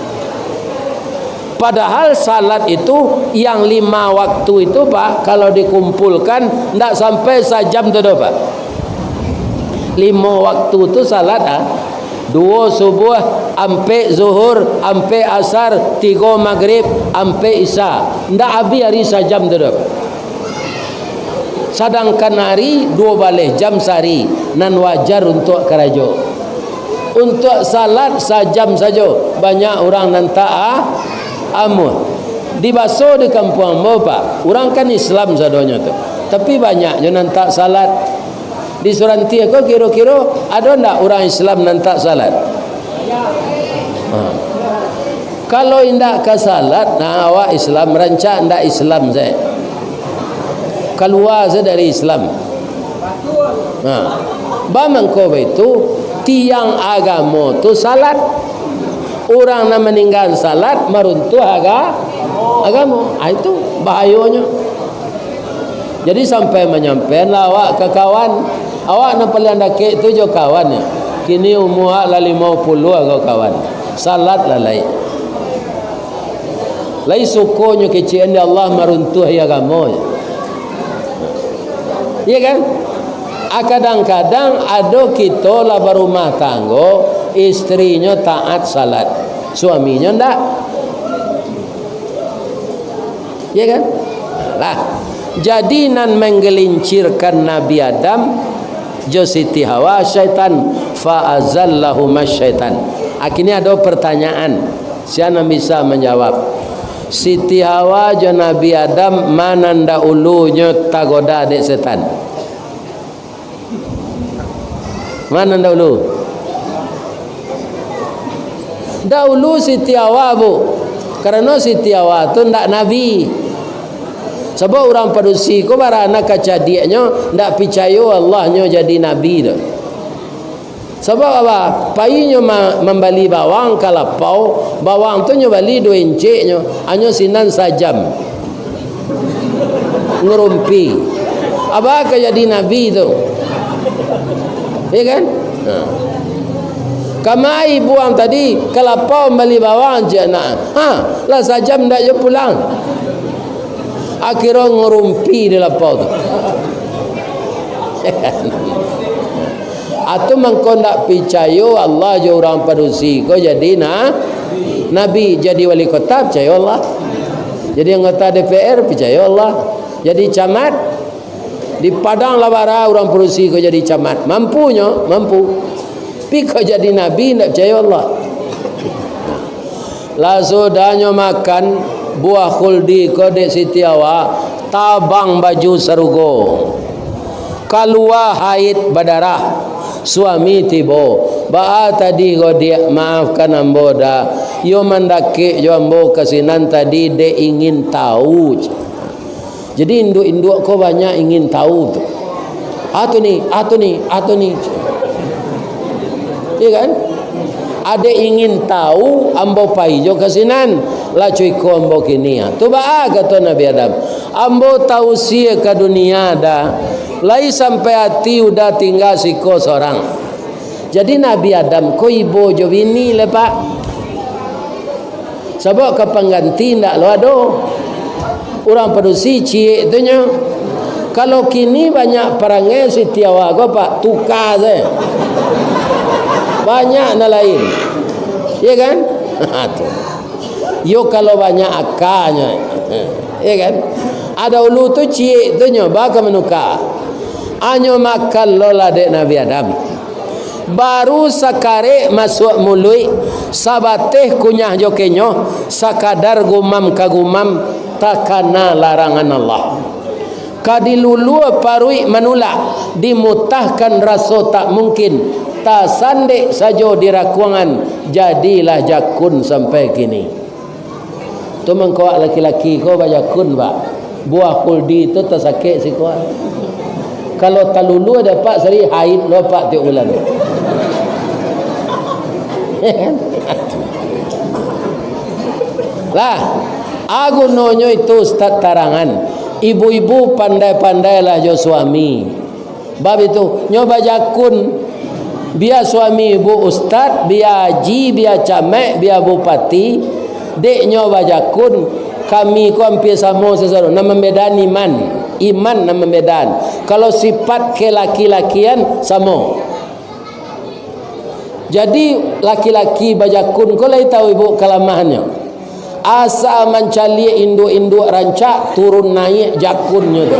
Padahal salat itu yang 5 waktu itu pak, kalau dikumpulkan tidak sampai sejam tu pak. 5 waktu tu salat 2 subuh, ampe zuhur, ampe asar, 3 maghrib, ampe isya. Ndak habis hari sejam tu dah. Sedangkan hari 2 balik jam sehari, nan wajar untuk kerajo. Untuk salat sejam saja. Banyak orang nan tak amul. Di baso di kampung mau pak. Orang kan Islam sadonya tu. Tapi banyak je nan tak salat. Di Suranti aku kira-kira ada ndak orang Islam nan tak salat? Kalau indak ke salat, awak Islam rancak ndak Islam saya. Keluar saya dari Islam. Bamangko itu tiang agama tu salat. Orang nak meninggal salat meruntuh agama. Itu bahayanya. Jadi sampai menyampaikan awak ke kawan, awak nak paling dakik tu jo kawan ya. Kini umur lah 50 agak kawan. Salat lah lain. Lain sukunya kecian di Allah meruntuh agama. Iya kan? Kadang-kadang ada kita lah berumah tangga, istrinya taat salat, suaminya ndak. Iya kan? Lah. Jadi nan menggelincirkan Nabi Adam jo Siti Hawa syaitan fa azallahu masyaitan. Akhirnya ada pertanyaan, siapa bisa menjawab? Siti Hawa jo Nabi Adam mana ndak ulunya tagoda dek setan? Mana ndak ulu? Dahulu Siti Hawa bu, karena Siti Hawa tu ndak nabi. Sebab orang padusi ko barana kacadiaknya ndak percaya Allahnya jadi nabi tu. Sebab apa? Payunya membeli bawang kalapau, bawang tu nyo beli 2 enciknya, hanya sinan sajam. Ngerumpi. Apa ke jadi nabi tu? Ya kan? Kamai buang tadi kalapau beli bawang je nak. Lah sajam ndak je pulang. Akhirnya ngerumpi di lapau tu. Atau mengkau tak percaya Allah je orang padusi kau jadi nabi, jadi wali kota percaya Allah, jadi anggota DPR percaya Allah, jadi camat di Padang Labara orang padusi kau jadi camat, mampu. Tapi kau jadi nabi tak percaya Allah. Lah sudahnya makan buah khuldi kodek Siti Hawa, tabang baju sarugo, keluar haid berdarah, suami tibo ba tadi dia maafkan ambo dah yo mandake yo ambo kasinan tadi de ingin tahu. Jadi induk-induk kau banyak ingin tahu tu. Atu ni iya kan? Ada ingin tahu ambo pai jo kasinan la cuy ko ambo kini tu ba kata Nabi Adam ambo tausia ke dunia dah lai sampai hati udah tinggal siko seorang. Jadi Nabi Adam ko ibo jo bini le pak sebab ke pengganti ndak lo ado orang padusi cie tu nya. Kalau kini banyak perangai Siti Hawa ko pak tukar je banyak na lain, ya kan? Yo kalau banyak akarnya, ya kan? Ada ulu tu cik tu nyoba ke menukar, anyo makan lola dek Nabi Adam, baru sakare masuk mulut, sabateh kunyah jokenyo, sakadar gumam kagumam takana larangan Allah. Kadilulu parui manulak dimutahkan rasa tak mungkin. Tak sandek saja di rakuangan jadilah jakun sampai kini. Tu mengkawak laki-laki kau bajakun pak. Buah kuldi tu tak sakit si kau. Kalau talulu dapat seri haid lopak tiap bulan. Lah, aku nonyo itu Ustaz tarangan. Ibu-ibu pandai-pandailah jo suami. Bab itu nyoba jakun. Biar suami ibu ustaz, biar haji, biar camek, biar bupati, dek nyoba jakun. Kami ku hampir sama sesuatu. Nama medan iman. Iman nama medan. Kalau sifat kelaki-lakian sama. Jadi laki-laki bajakun kau lai tahu ibu kelemahannya. Asal mencari induk-induk rancak turun naik jakunnya tu.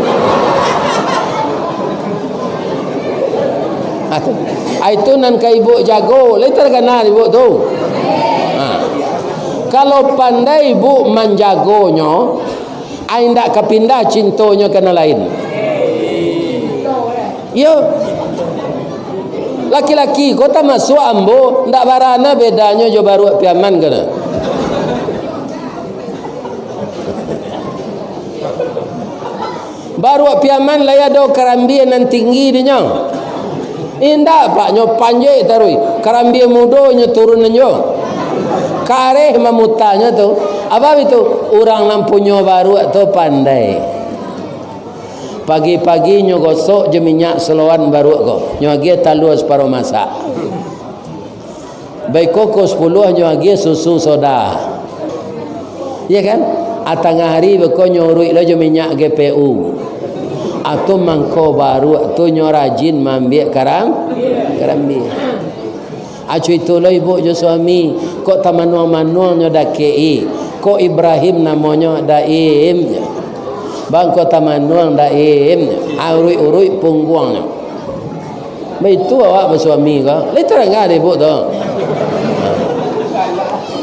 Itu nan ka ibu jago, lai terkenal ibu tu. Kalau pandai ibu menjagonya, ai ndak kepindah cintonya kena lain. Yo. Laki-laki kota masuk ambo ndak barana bedanya jo baru piaman kena. Baru piaman laya do karambi nan tinggi dinya. Indah pak nyo panjai tarui. Karambi mudo nyo turun nyo. Kareh mamutanya tu. Apa itu? Orang lampunya baru tu pandai. Pagi-pagi nyo gosok je minyak seloan baru ko. Nyo agi talu separuh masak. Baik koko 10 nyo agi susu soda. Ya kan? Atangah hari beko nyo urui lo je minyak GPU. Atau mangko baru tu nyo rajin mambiak karambi. Acu itu lo ibu jo suami kok tamanuang-manuang nyo dakei. Kok Ibrahim namanya Daim. Bang kok tamanuang Daim. Urui-urui pungguangnya. Itu awak bersuami kau. Letak enggak ibu tu.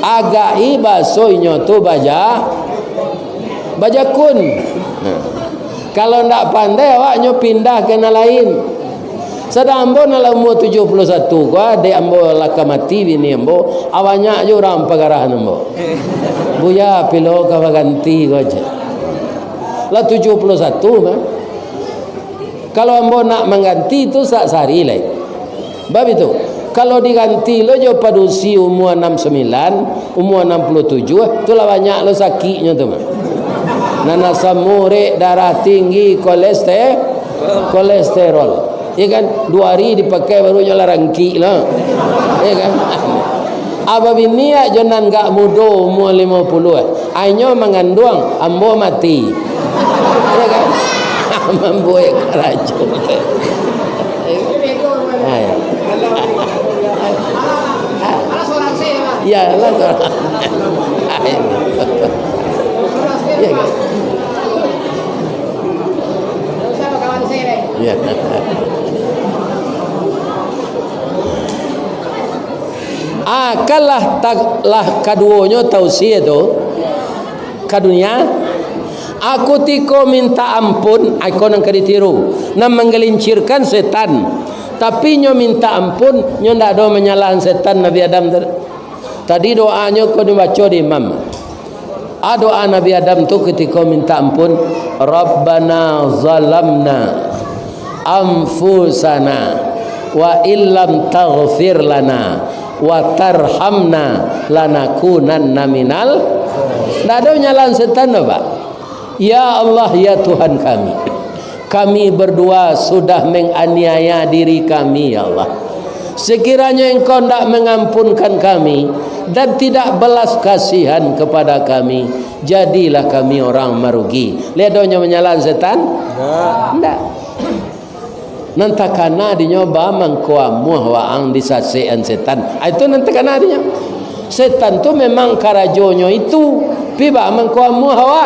Agak ibasoinyo tu baja kun. Kalau ndak pandai awaknya pindah ke lain. Sedang ambo nala umur 71 gua de ambo laka mati bini ambo awanya aja orang pagarahan ambo. Buya pilo ka ganti gua aja. La 71 mah. Kalau ambo nak mengganti itu sak sari lai. Bab itu kalau diganti lo jo padusi umur 69, umur 67, tu lah banyak lo sakitnya tu mah. Nana samure darah tinggi kolesterol. Ya kan 2 hari dipakai baru nyala rangki lah. Ya kan. Aba bini jonan gak mudo umur 50. Ainyo mengandung ambo mati. Ya kan. Mambo karajo. Ya lah seorang. Ya kan. Ya. Kalah taklah kaduonyo tausiah tu kadunya aku tiko minta ampun aku nang kaditiru nam menggelincirkan setan tapi nyo minta ampun nyo ndak do menyalahan setan Nabi Adam tadi doanya ko dibaca di imam doa Nabi Adam tu ketika minta ampun Rabbana zalamna anfusana wa illam taghfir lana wa tarhamna lanakunanna minal. Tidak ada nyalahan setan Pak. Ya Allah ya Tuhan kami berdua sudah menganiaya diri kami ya Allah. Sekiranya engkau tidak mengampunkan kami dan tidak belas kasihan kepada kami, jadilah kami orang merugi. Lihat doanya menyalahan setan? Tidak. Nanti kana dinyoba mangkuamuh waang disasean setan. Itu nanti kana dinya. Setan tu memang karajonyo itu piba mangkuamuh hawa.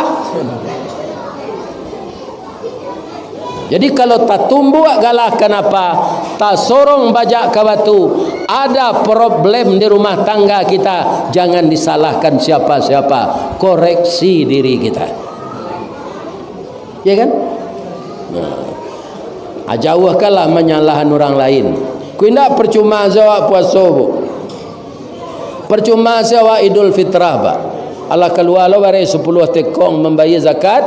Jadi kalau tak tumbuh galah kenapa? Tak sorong bajak ke batu. Ada problem di rumah tangga kita, jangan disalahkan siapa-siapa. Koreksi diri kita. Ya kan? Jauhkanlah menyalahkan orang lain. Ku indak percuma zawa puasa bu. Percuma zawa Idul Fitrah ba. Allah keluar lo bare 10 tekong membayar zakat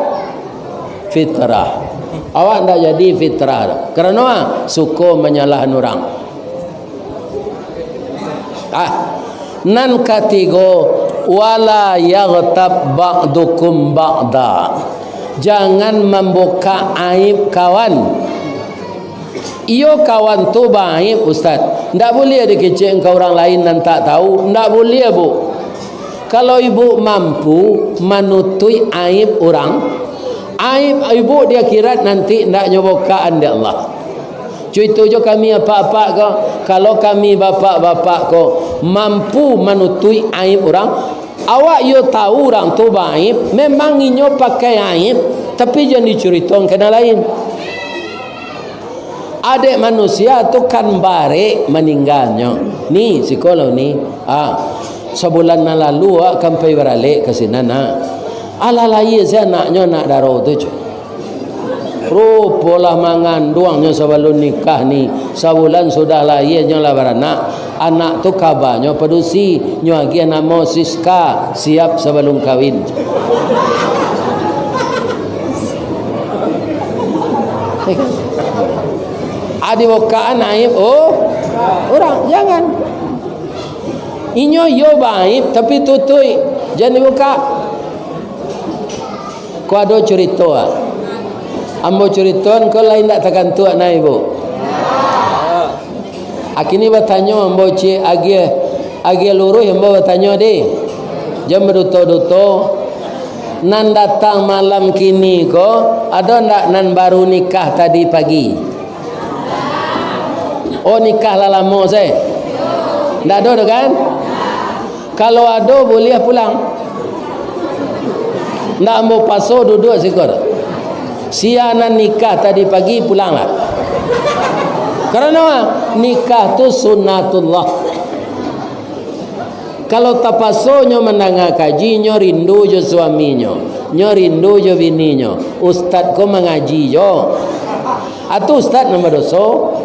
fitrah. Awak ndak jadi fitrah. Kerana suko menyalahkan orang. Nan katigo wala yaghtab ba'dukum ba'da. Jangan membuka aib kawan. Iyo kawan tu baik ustaz. Tak boleh dikecek engkau orang lain dan tak tahu. Tak boleh bu. Kalau ibu mampu menutupi aib orang, aib ibu di akhirat nanti tak nyoboka anda Allah. Contoh je kami apa-apa ko, kalau kami bapak-bapak ko mampu menutupi aib orang, awak yo tahu orang tu baik, memang inyo pakai aib, tapi jangan diceritakan kena lain. Adik manusia tu kan barek meninggalnya. Ni psikolog ni. Sebulan lalu akan pergi beralik ke sini nak. Alalai saya naknya nak darah tu. Rupalah mengandungnya sebelum nikah ni. Sebulan sudah lahirnya lah beranak. Anak tu kabarnya pedusi. Nyuagi nama Siska siap sebelum kahwin. Adi bukaan aib orang jangan. Inyo yo baik tapi tutui jangan dibuka. Kau ada cerita ambo cerita kau lain tak takkan tuak na ibu. Akini bertanya ambo cie agi luruh ambo bertanya deh. Jam berduto-duto nan datang malam kini ko ada ndak nan baru nikah tadi pagi. Oh nikah lah lama saya. Tak ada kan? Kalau ada boleh pulang. Tak mau paso duduk sikor. Sianan nikah tadi pagi pulanglah. Karena nikah tu sunnatullah. Kalau tak paso nyo mendengar kaji nyo rindu jo suaminya, nyo rindu jo bininya. Ustaz ko mengaji jo. Atu ustaz nama doso.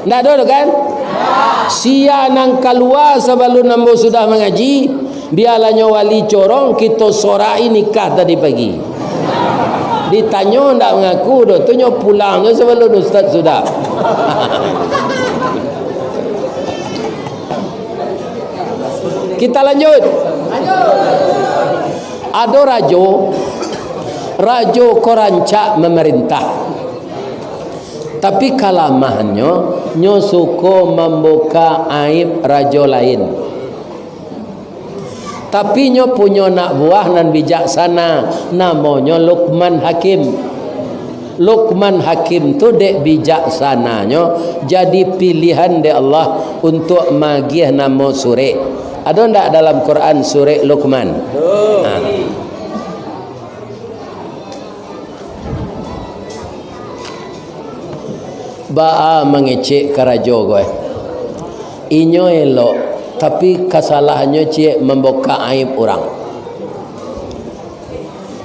Tak ada kan? Sia nang keluar sebelum nambo sudah mengaji, biarlahnya wali corong kita sorai nikah tadi pagi. Ditanya tak mengaku dah, tu nyo pulang sebelum ustaz sudah. Kita lanjut. Ada rajo korancak memerintah. Tapi kalamahannya nyo suka membuka aib raja lain. Tapi nyo punya nak buah nan bijaksana namanya Luqman Hakim. Luqman Hakim tu dek bijaksananya jadi pilihan de Allah untuk magih nama surah. Ada ndak dalam Quran surah Luqman? Ba'a mengecek kerajo gue. Inyo elok tapi kesalahannya cik membuka aib orang.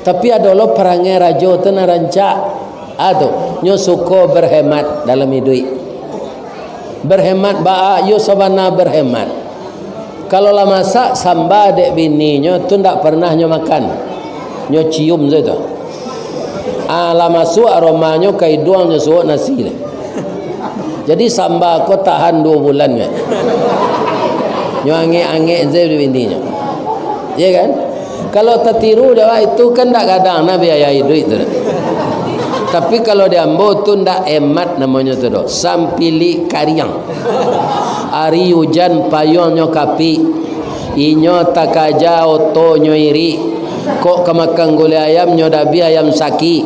Tapi adalah perangai rajo tu narancak. Nyo suka berhemat dalam hidup. Berhemat ba'a yo sabana berhemat. Kalau lah masak sambal dek bininya tu ndak pernah nyo makan. Nyo cium je tu. Lah masuk aromanya kai doang nyo suak nasi le. Jadi sambal kau tahan 2 bulan kan. Nyo angek-angek je bininya. Ya kan? Kalau tertiru dah itu kan tak kadang nak biayai duit tu. Tapi kalau dia ambo tu ndak emat namanya tu doh. Sampili kariang. Hari hujan payungnya kapi. Inyo takaja oto nyo iri. Kok kemakan gulai ayam nyo dabi ayam saki.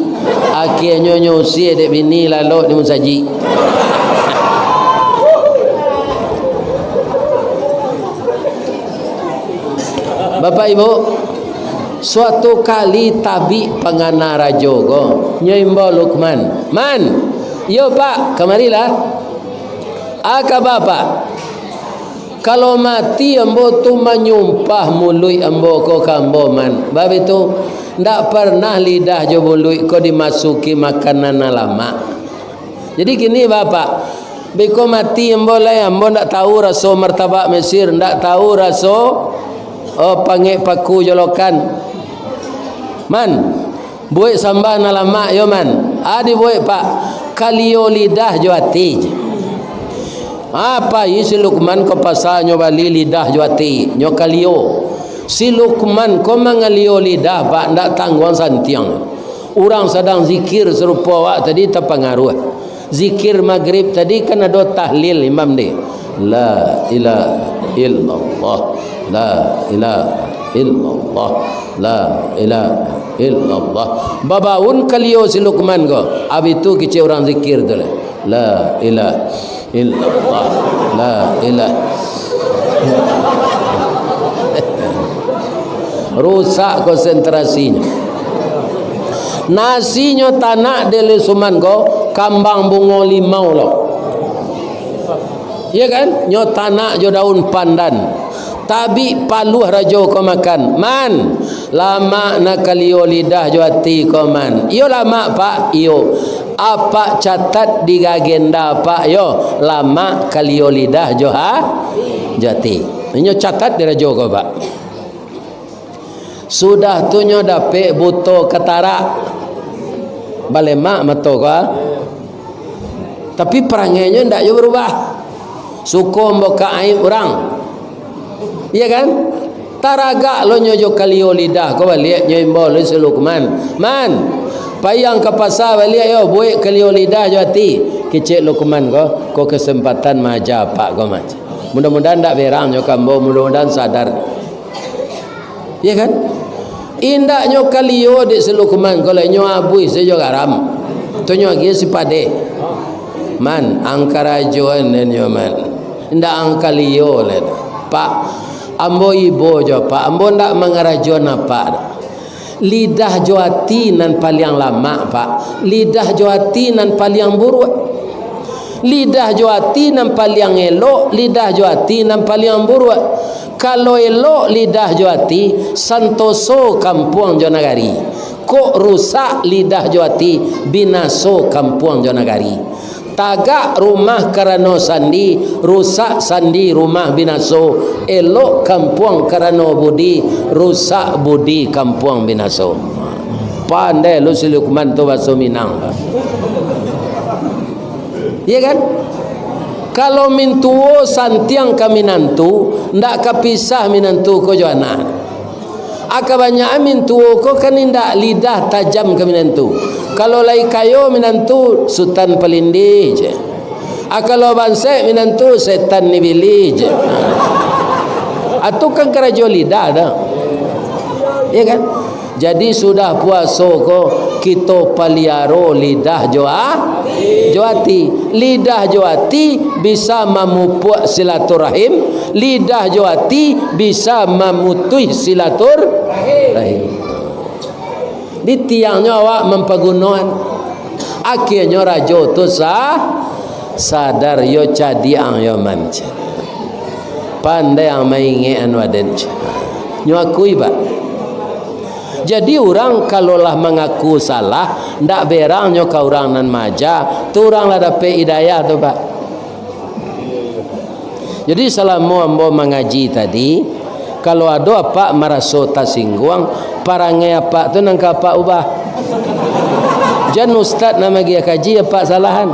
Akhirnya nyo usia dek bini lalu di musaji. Bapak Ibu, suatu kali tabi pengana rajo go nyoimbo Luqman. Man, yo pak, kemarilah. Aka bapak. Kalau mati ambo tu menyumpah mulut ambo ko kambo man. Bab itu ndak pernah lidah jo mulut ko dimasuki makanan lama. Jadi gini bapak, beko mati ambo lah ambo ndak tahu rasa martabak Mesir, ndak tahu rasa panggil paku jolokan. Man, buat sambal na lama yo man. Adi buat pak, kalio lidah jo hati. Apa si Luqman ko pasanyo bali lidah juati nyo kalio. Si Luqman ko mangalio lidah ba ndak tangguang santiang. Orang sedang zikir serupa wak tadi terpengaruh. Zikir maghrib tadi kan ada tahlil imam ni. La ilaha illallah, la ilaha illallah, la ilaha illallah. Babaun kalio si Luqman ko. Abi tu kici orang zikir tu. La ilaha illallah, la ilaha. Rusak konsentrasinya. Nasinya tanak dele suman ko kambang bungo limau lo. Ya kan? Nyo tanak jo daun pandan. Tabi paluh rajo ko makan. Man, lama nak kalio lidah jo hati ko man. Iyo lama pak, iyo. Apa catat di agenda pak yo? Lama kalio lidah jo ha? Jati. Nyo catat di rajo ko pak. Sudah tu nyo dapet buto ketara. Balemak mato ko. Tapi perangainya ndak yo berubah. Suko mboka aib orang. Iya kan? Taraga lo nyojo kalio lidah ko balik nyo imbo lo si Luqman. Man, payang ke pasar balik yo buik kalio lidah jo hati. Kecik Luqman ko kesempatan maja pak ko maja. Mudah-mudahan ndak berang nyo kambo, mudah-mudahan sadar. Iya kan? Indak nyo kalio di si Luqman ko le nyo abui sejo garam. Tu nyo gi si pade. Man, angkara joan nen yo man. Ndak angkalio le. Pak, ambo ibo jo pak, ambo ndak mangarajon apa. Lidah joati nan paling lama pak. Lidah joati nan paling buruk. Lidah joati nan paling elok, lidah joati nan paling buruk. Kalau elok lidah joati santoso kampung jo nagari. Kok rusak lidah joati binaso kampung jo nagari. Tagak rumah karena sandi, rusak sandi rumah binaso. Elok kampung karena budi, rusak budi kampung binaso. Pandai lu si Luqman tu bahasa Minang. Iya kan? Kalau mintuo santiang ka minantu, ndak kapisah minantu ko jo anak. Aka banyak mintuo ko kan ndak lidah tajam ka minantu. Kalau lai kayo minantu sultan pelindi je. Kalau bansek minantu setan ni bili je. Atu kan kerajo lidah dah. Ya kan? Jadi sudah puasa ko kita paliaro lidah joati. Lidah joati bisa memupuk silaturahim. Lidah joati bisa memutus silaturahim. Di tiangnya awak mempergunakan. Akhirnya rajo tu sadar yo cadiang yo manca. Pandai yang maingan waden. Nyo akui ba. Jadi orang kalaulah mengaku salah, ndak berangnya ke orang nan maja, tu orang lah dapat hidayah tu pak. Jadi selama ambo mengaji tadi, kalau ada apa merasa tersinggung, parangai apa tu nang apa ubah. Jan ustaz nama dia kaji apa salahan.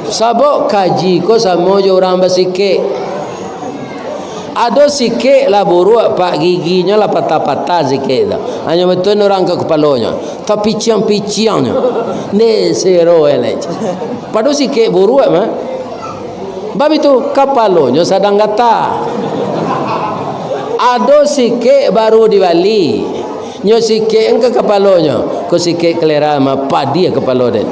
Sabok kaji ko sama je orang bersikik. Ada sikit lah buruk pak giginya lah patah-patah sikit dah. Hanya betul orang ke kepalanya. Tapi ciang-ciangnya. Ni zero elej. Pada sikit buruk mah. Bab itu kepalanya sedang gata. Ada sikit baru diwali. Nyo sikit ke kepalanya. Ko sikit kelera mah padi kepala dia.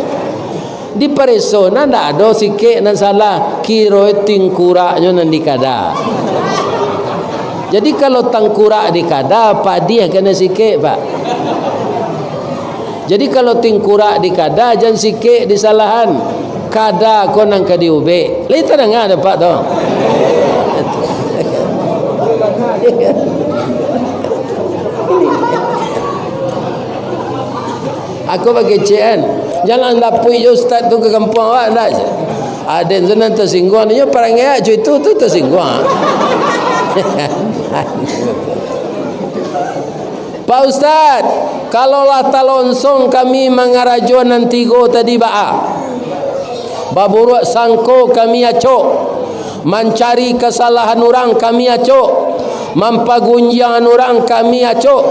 Di persona ndak ada sikit nan salah. Kiro tingkuraknya nan dikada. Jadi kalau tangkurak dikada, padi kena sikit pak. Jadi kalau tingkurak dikada, jangan sikit disalahan. Kada kau nang kadi ube. Lita dengar ada pak tu. Aku bagi cian. Jangan lapui ustaz tu ke kampung awak dah. Ada yang tersinggung. Dia perangai cuy tu tersinggung. Pak Ustaz, kalaulah talonsong kami mengarajuan nanti go tadi ba'a. Baburuk sangko kami acok. Mencari kesalahan orang kami acok. Mampagunjang orang kami acok.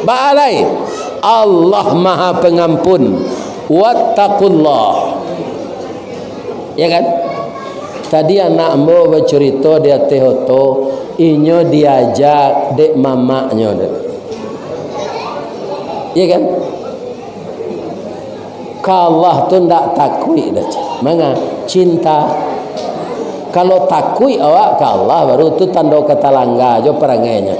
Baalai Allah Maha Pengampun. Wattaqullah. Ya kan? Tadi anak mo bercerita dia tehoto, inyo diajak dek mamaknya. Ya kan? Kalau tu ndak takui dah. Manga cinta. Kalau takui awak ke Allah baru tu tanda kata langgar jo perangainya.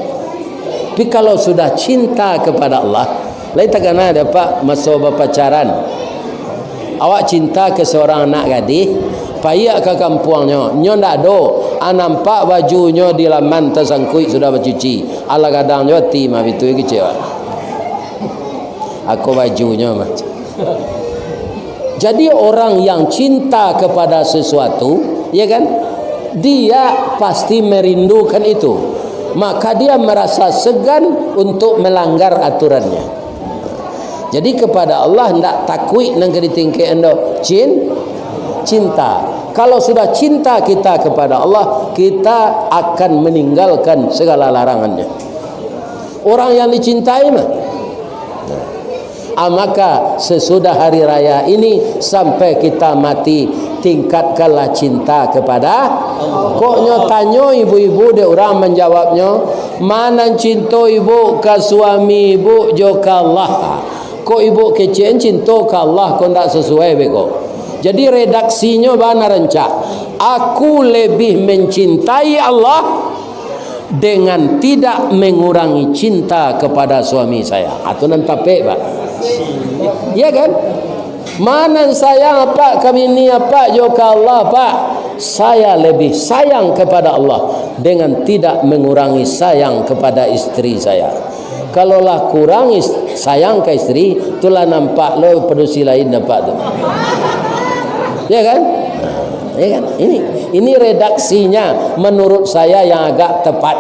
Tapi kalau sudah cinta kepada Allah, lain tak kena dapat masa berpacaran. Awak cinta ke seorang anak gadis, payak ke kampungnya, nyo ndak do, nampak bajunya di laman tersangkui sudah bercuci. Ala kadang jo ti mah itu kecewa. Aku bajunya macam. Jadi orang yang cinta kepada sesuatu, ya kan? Dia pasti merindukan itu. Maka dia merasa segan untuk melanggar aturannya. Jadi kepada Allah hendak takwi nang ditingkai endo cinta. Kalau sudah cinta kita kepada Allah, kita akan meninggalkan segala larangannya. Orang yang dicintai mah. Maka sesudah hari raya ini sampai kita mati, tingkatkanlah cinta kepada Allah. Koknya tanya ibu-ibu dia orang menjawabnya, mana cinta ibu ke suami ibu jo ke Allah. Kok ibu kecen cinta ke Allah kok tak sesuai beko. Jadi redaksinya bana rencak. Aku lebih mencintai Allah dengan tidak mengurangi cinta kepada suami saya. Atau nan tapek pak. Ya kan? Mana sayang pak kami ni apa jo ke Allah pak. Saya lebih sayang kepada Allah dengan tidak mengurangi sayang kepada istri saya. Kalaulah kurang sayang ke istri, itulah nampak lo pedusi lain nampak tu. Ya kan? Ya kan? Ini redaksinya menurut saya yang agak tepat.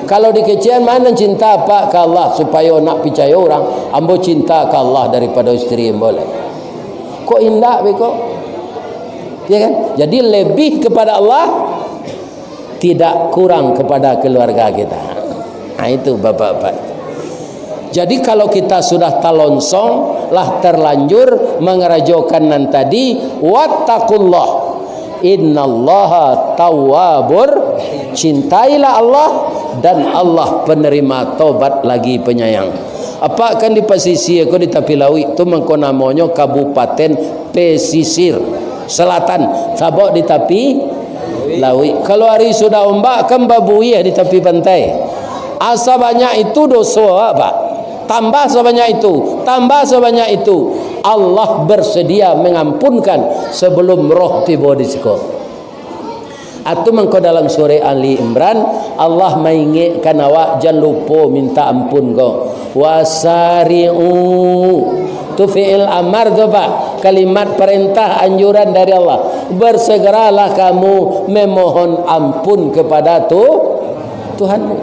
Kalau dikecian mana cinta apa ke Allah supaya nak percaya orang, ambo cinta ke Allah daripada istri yang boleh. Kok indah beko? Ya kan? Jadi lebih kepada Allah, tidak kurang kepada keluarga kita. Nah itu bapak-bapak. Jadi kalau kita sudah talonsong lah terlanjur mengerajokan nan tadi, wattaqullah innallaha tawwabur, cintailah Allah dan Allah penerima taubat lagi penyayang. Apa kan di pesisir ko di tepi laut tu mengko namanya Kabupaten Pesisir Selatan, sabok di tepi laut. Kalau hari sudah ombak kan babuih di tepi pantai. Asa banyak itu dosa apa? Tambah sebanyak itu, tambah sebanyak itu. Allah bersedia mengampunkan sebelum roh tiba di siku. Atau mengko dalam surah Ali Imran, Allah mengingatkan awak jangan lupa minta ampun kau. Wasari'u. Tu fi'il amar tu pak. Kalimat perintah anjuran dari Allah. Bersegeralah kamu memohon ampun kepada Tuhan.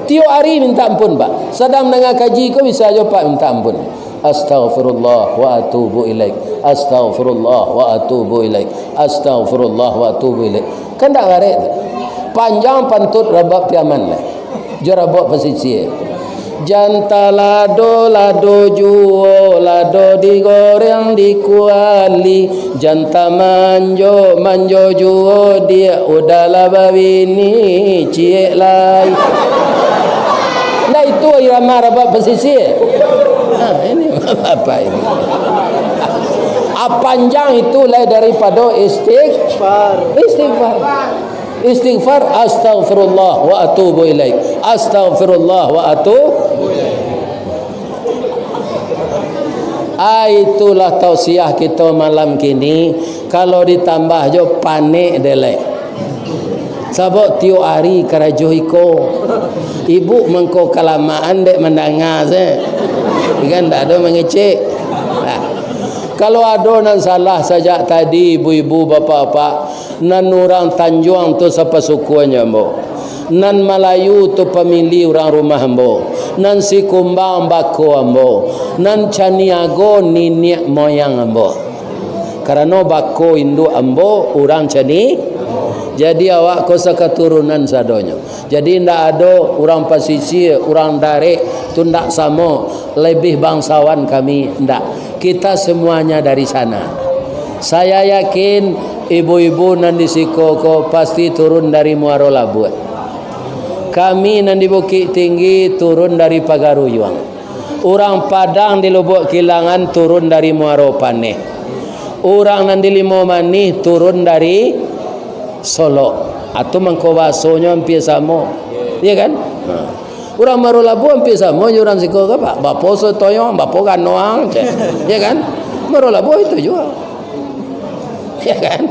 Tiap hari minta ampun pak. Sedang mendengar kaji kau bisa aja pak minta ampun. Astaghfirullah wa atubu ilaik. Astaghfirullah wa atubu ilaik. Astaghfirullah wa atubu ilaik. Kan tak garet. Panjang pantut rabak piaman lah. Jarabak pesisir. Janta lado juo lado digoreng dikuali. Janta manjo juo dia udahlah babini cie lai. Nah itu irama rabak pesisir. Nah ini apa ini? Panjang itu lah daripada istighfar. Istighfar astaghfirullah wa atubu ilaik. Astaghfirullah wa atubu ilaik. Itulah tausiah kita malam kini. Kalau ditambah jo panik delek. Sabok tiap hari kerajo iko. Ibu mengko kelamaan dek mendengar se. Kan tak ada mengecek. Kalau ada nan salah saja tadi ibu-ibu bapak-bapak, nan orang Tanjung tu siapa sukunya mbo, nan Melayu tu pemilih orang rumah mbo, nan si Kumbang bako mbo, nan Caniago nenek moyang mbo. Karena bako induk ambo orang cani. Jadi awak kosa keturunan sadonya. Jadi ndak ada orang pasisir, orang Darek tu ndak sama, lebih bangsawan kami ndak. Kita semuanya dari sana. Saya yakin ibu-ibu nan di Sikoko pasti turun dari Muaro Labuan. Kami nan di Bukit Tinggi turun dari Pagaruyuang. Orang Padang di Lubuk Kilangan turun dari Muaro Paneh. Orang nan di Limau-Manih turun dari Solo. Atau mangkowasonya hampir sama. Iya kan? Orang Muaro Labuan hampir sama orang Sikoko apa? Bapo Sotoyong, Bapo Ganoang. Iya kan? Muaro Labuan itu juga. Ya kan?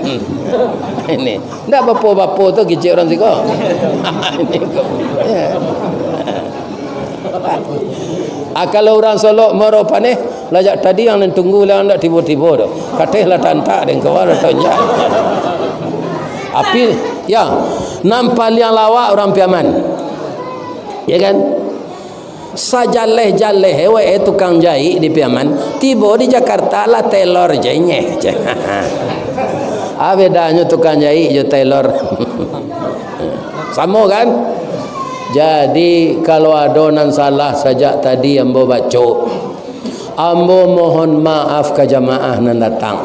Ini ndak bapo-bapo tu kecil orang Siko. Ini kok. Ya. Kalau orang Solo Muaro Paneh lajak tadi yang tunggu lah ndak tiba-tiba tu. Katehlah tantak dan kawal tonjak. Api ya, nampal yang lawak orang Piaman. Ya kan? Sajaleh-jaleh hewe tukang jahit di Piaman, tiba di Jakarta lah tailor jenyeh. Bedanya tukang jahit je tailor. Sama kan? Jadi kalau ada nan salah sajak tadi ambo baca, ambo mohon maaf ke jamaah nan datang.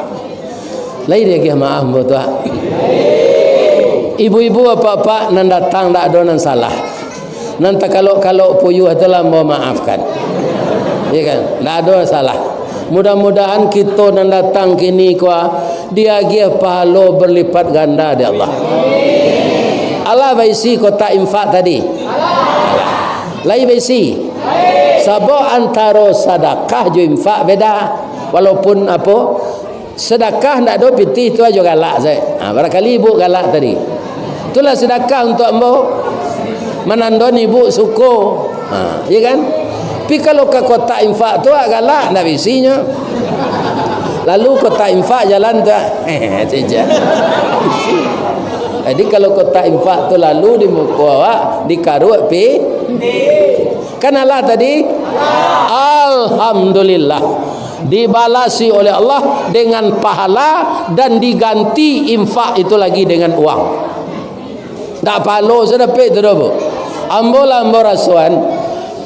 Lai dia maaf ambo tu. Ibu-ibu apa-apa nan datang tak ada nan salah. Nanti kalau puyuh itulah mau maafkan. Ya kan? Tak ada salah. Mudah-mudahan kita nan datang kini kuah dia dia pahala berlipat ganda di Allah. Allah baisi kota infak tadi. Lai baisi. Sebab antara sedekah jo infak beda. Walaupun apa? Sedekah tak ada piti tu aja galak saya. Barangkali ibu galak tadi. Itulah sedekah untuk ambo. Menandon ibu suko. Ya kan? Tapi kalau ke kota infak tu galak nak bisinya. Lalu kota infak jalan tu saja. Jadi kalau kota infak tu lalu di muka awak dikarut pi. Kan Allah tadi alhamdulillah dibalasi oleh Allah dengan pahala dan diganti infak itu lagi dengan uang. Tak palo sedepit tu dah. Ambo rasuan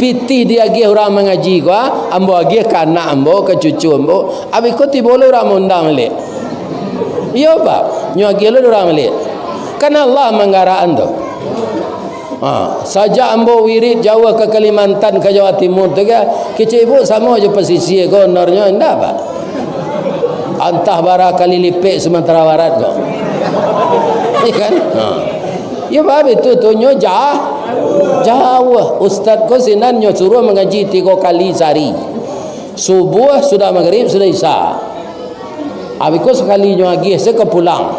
piti dia gi orang mengaji gua, ambo agi ke anak ambo, ke cucu ambo, abi ko ti boleh orang mundang le. Iya bab, nyo agi lu orang le. Kan Allah manggaraan tu. Saja ambo wirid Jawa ke Kalimantan ke Jawa Timur tu ke, kecik ibu sama je pesisir gonornya ndak apa. Antah bara kali lipik Sumatera Barat kau. Ikan? Ya bab itu tu nyo jauh. Ustaz ko sinan nyo suruh mengaji 3 kali sehari. Subuh sudah maghrib sudah isya. Abi ko sekali nyo lagi seke pulang.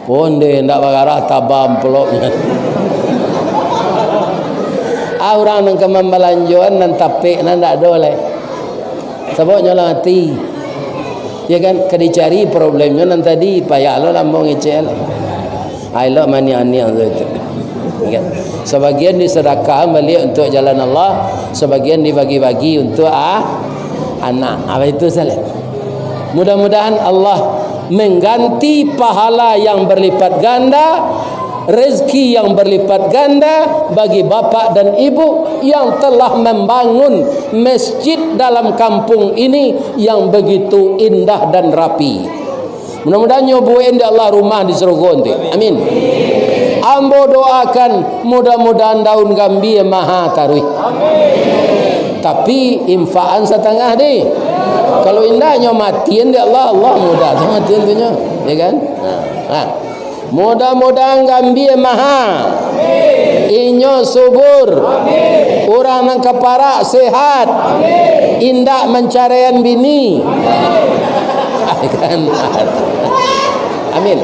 Ponde ndak bagarah tabam peloknya. Orang nang kemambalanjoan nan tapik nan ndak doleh. Sebab nyo hati. Ya kan kedicari problemnya nan tadi payah lo lambung icel. Ailo mani-ani itu. Sebagian disedekah balik untuk jalan Allah, sebagian dibagi-bagi untuk anak. Apa itu salah? Mudah-mudahan Allah mengganti pahala yang berlipat ganda, rezeki yang berlipat ganda bagi bapak dan ibu yang telah membangun masjid dalam kampung ini yang begitu indah dan rapi. Mudah-mudahan nyobuin di Allah rumah di Serogon tu. Amin. Ambo doakan mudah-mudahan daun gambi maha tarui. Amin. Tapi infaan setengah deh. Kalau indahnya matiin di Allah, Allah mudah matiin tu nya. Ya kan? Mudah-mudahan gambi maha. Amin. Inyo subur. Amin. Orang nang keparak sehat. Amin. Indah mencarian bini. Amin. Amin.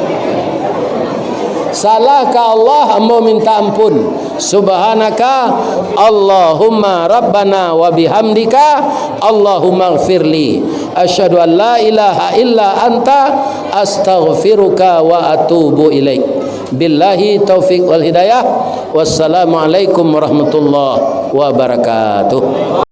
Salah ke Allah hamba minta ampun. Subhanaka Allahumma rabbana wa bihamdika Allahumma ighfirli. Asyhadu an la ilaha illa anta astaghfiruka wa atubu ilaik. Billahi taufiq wal hidayah. Wassalamualaikum warahmatullahi wabarakatuh.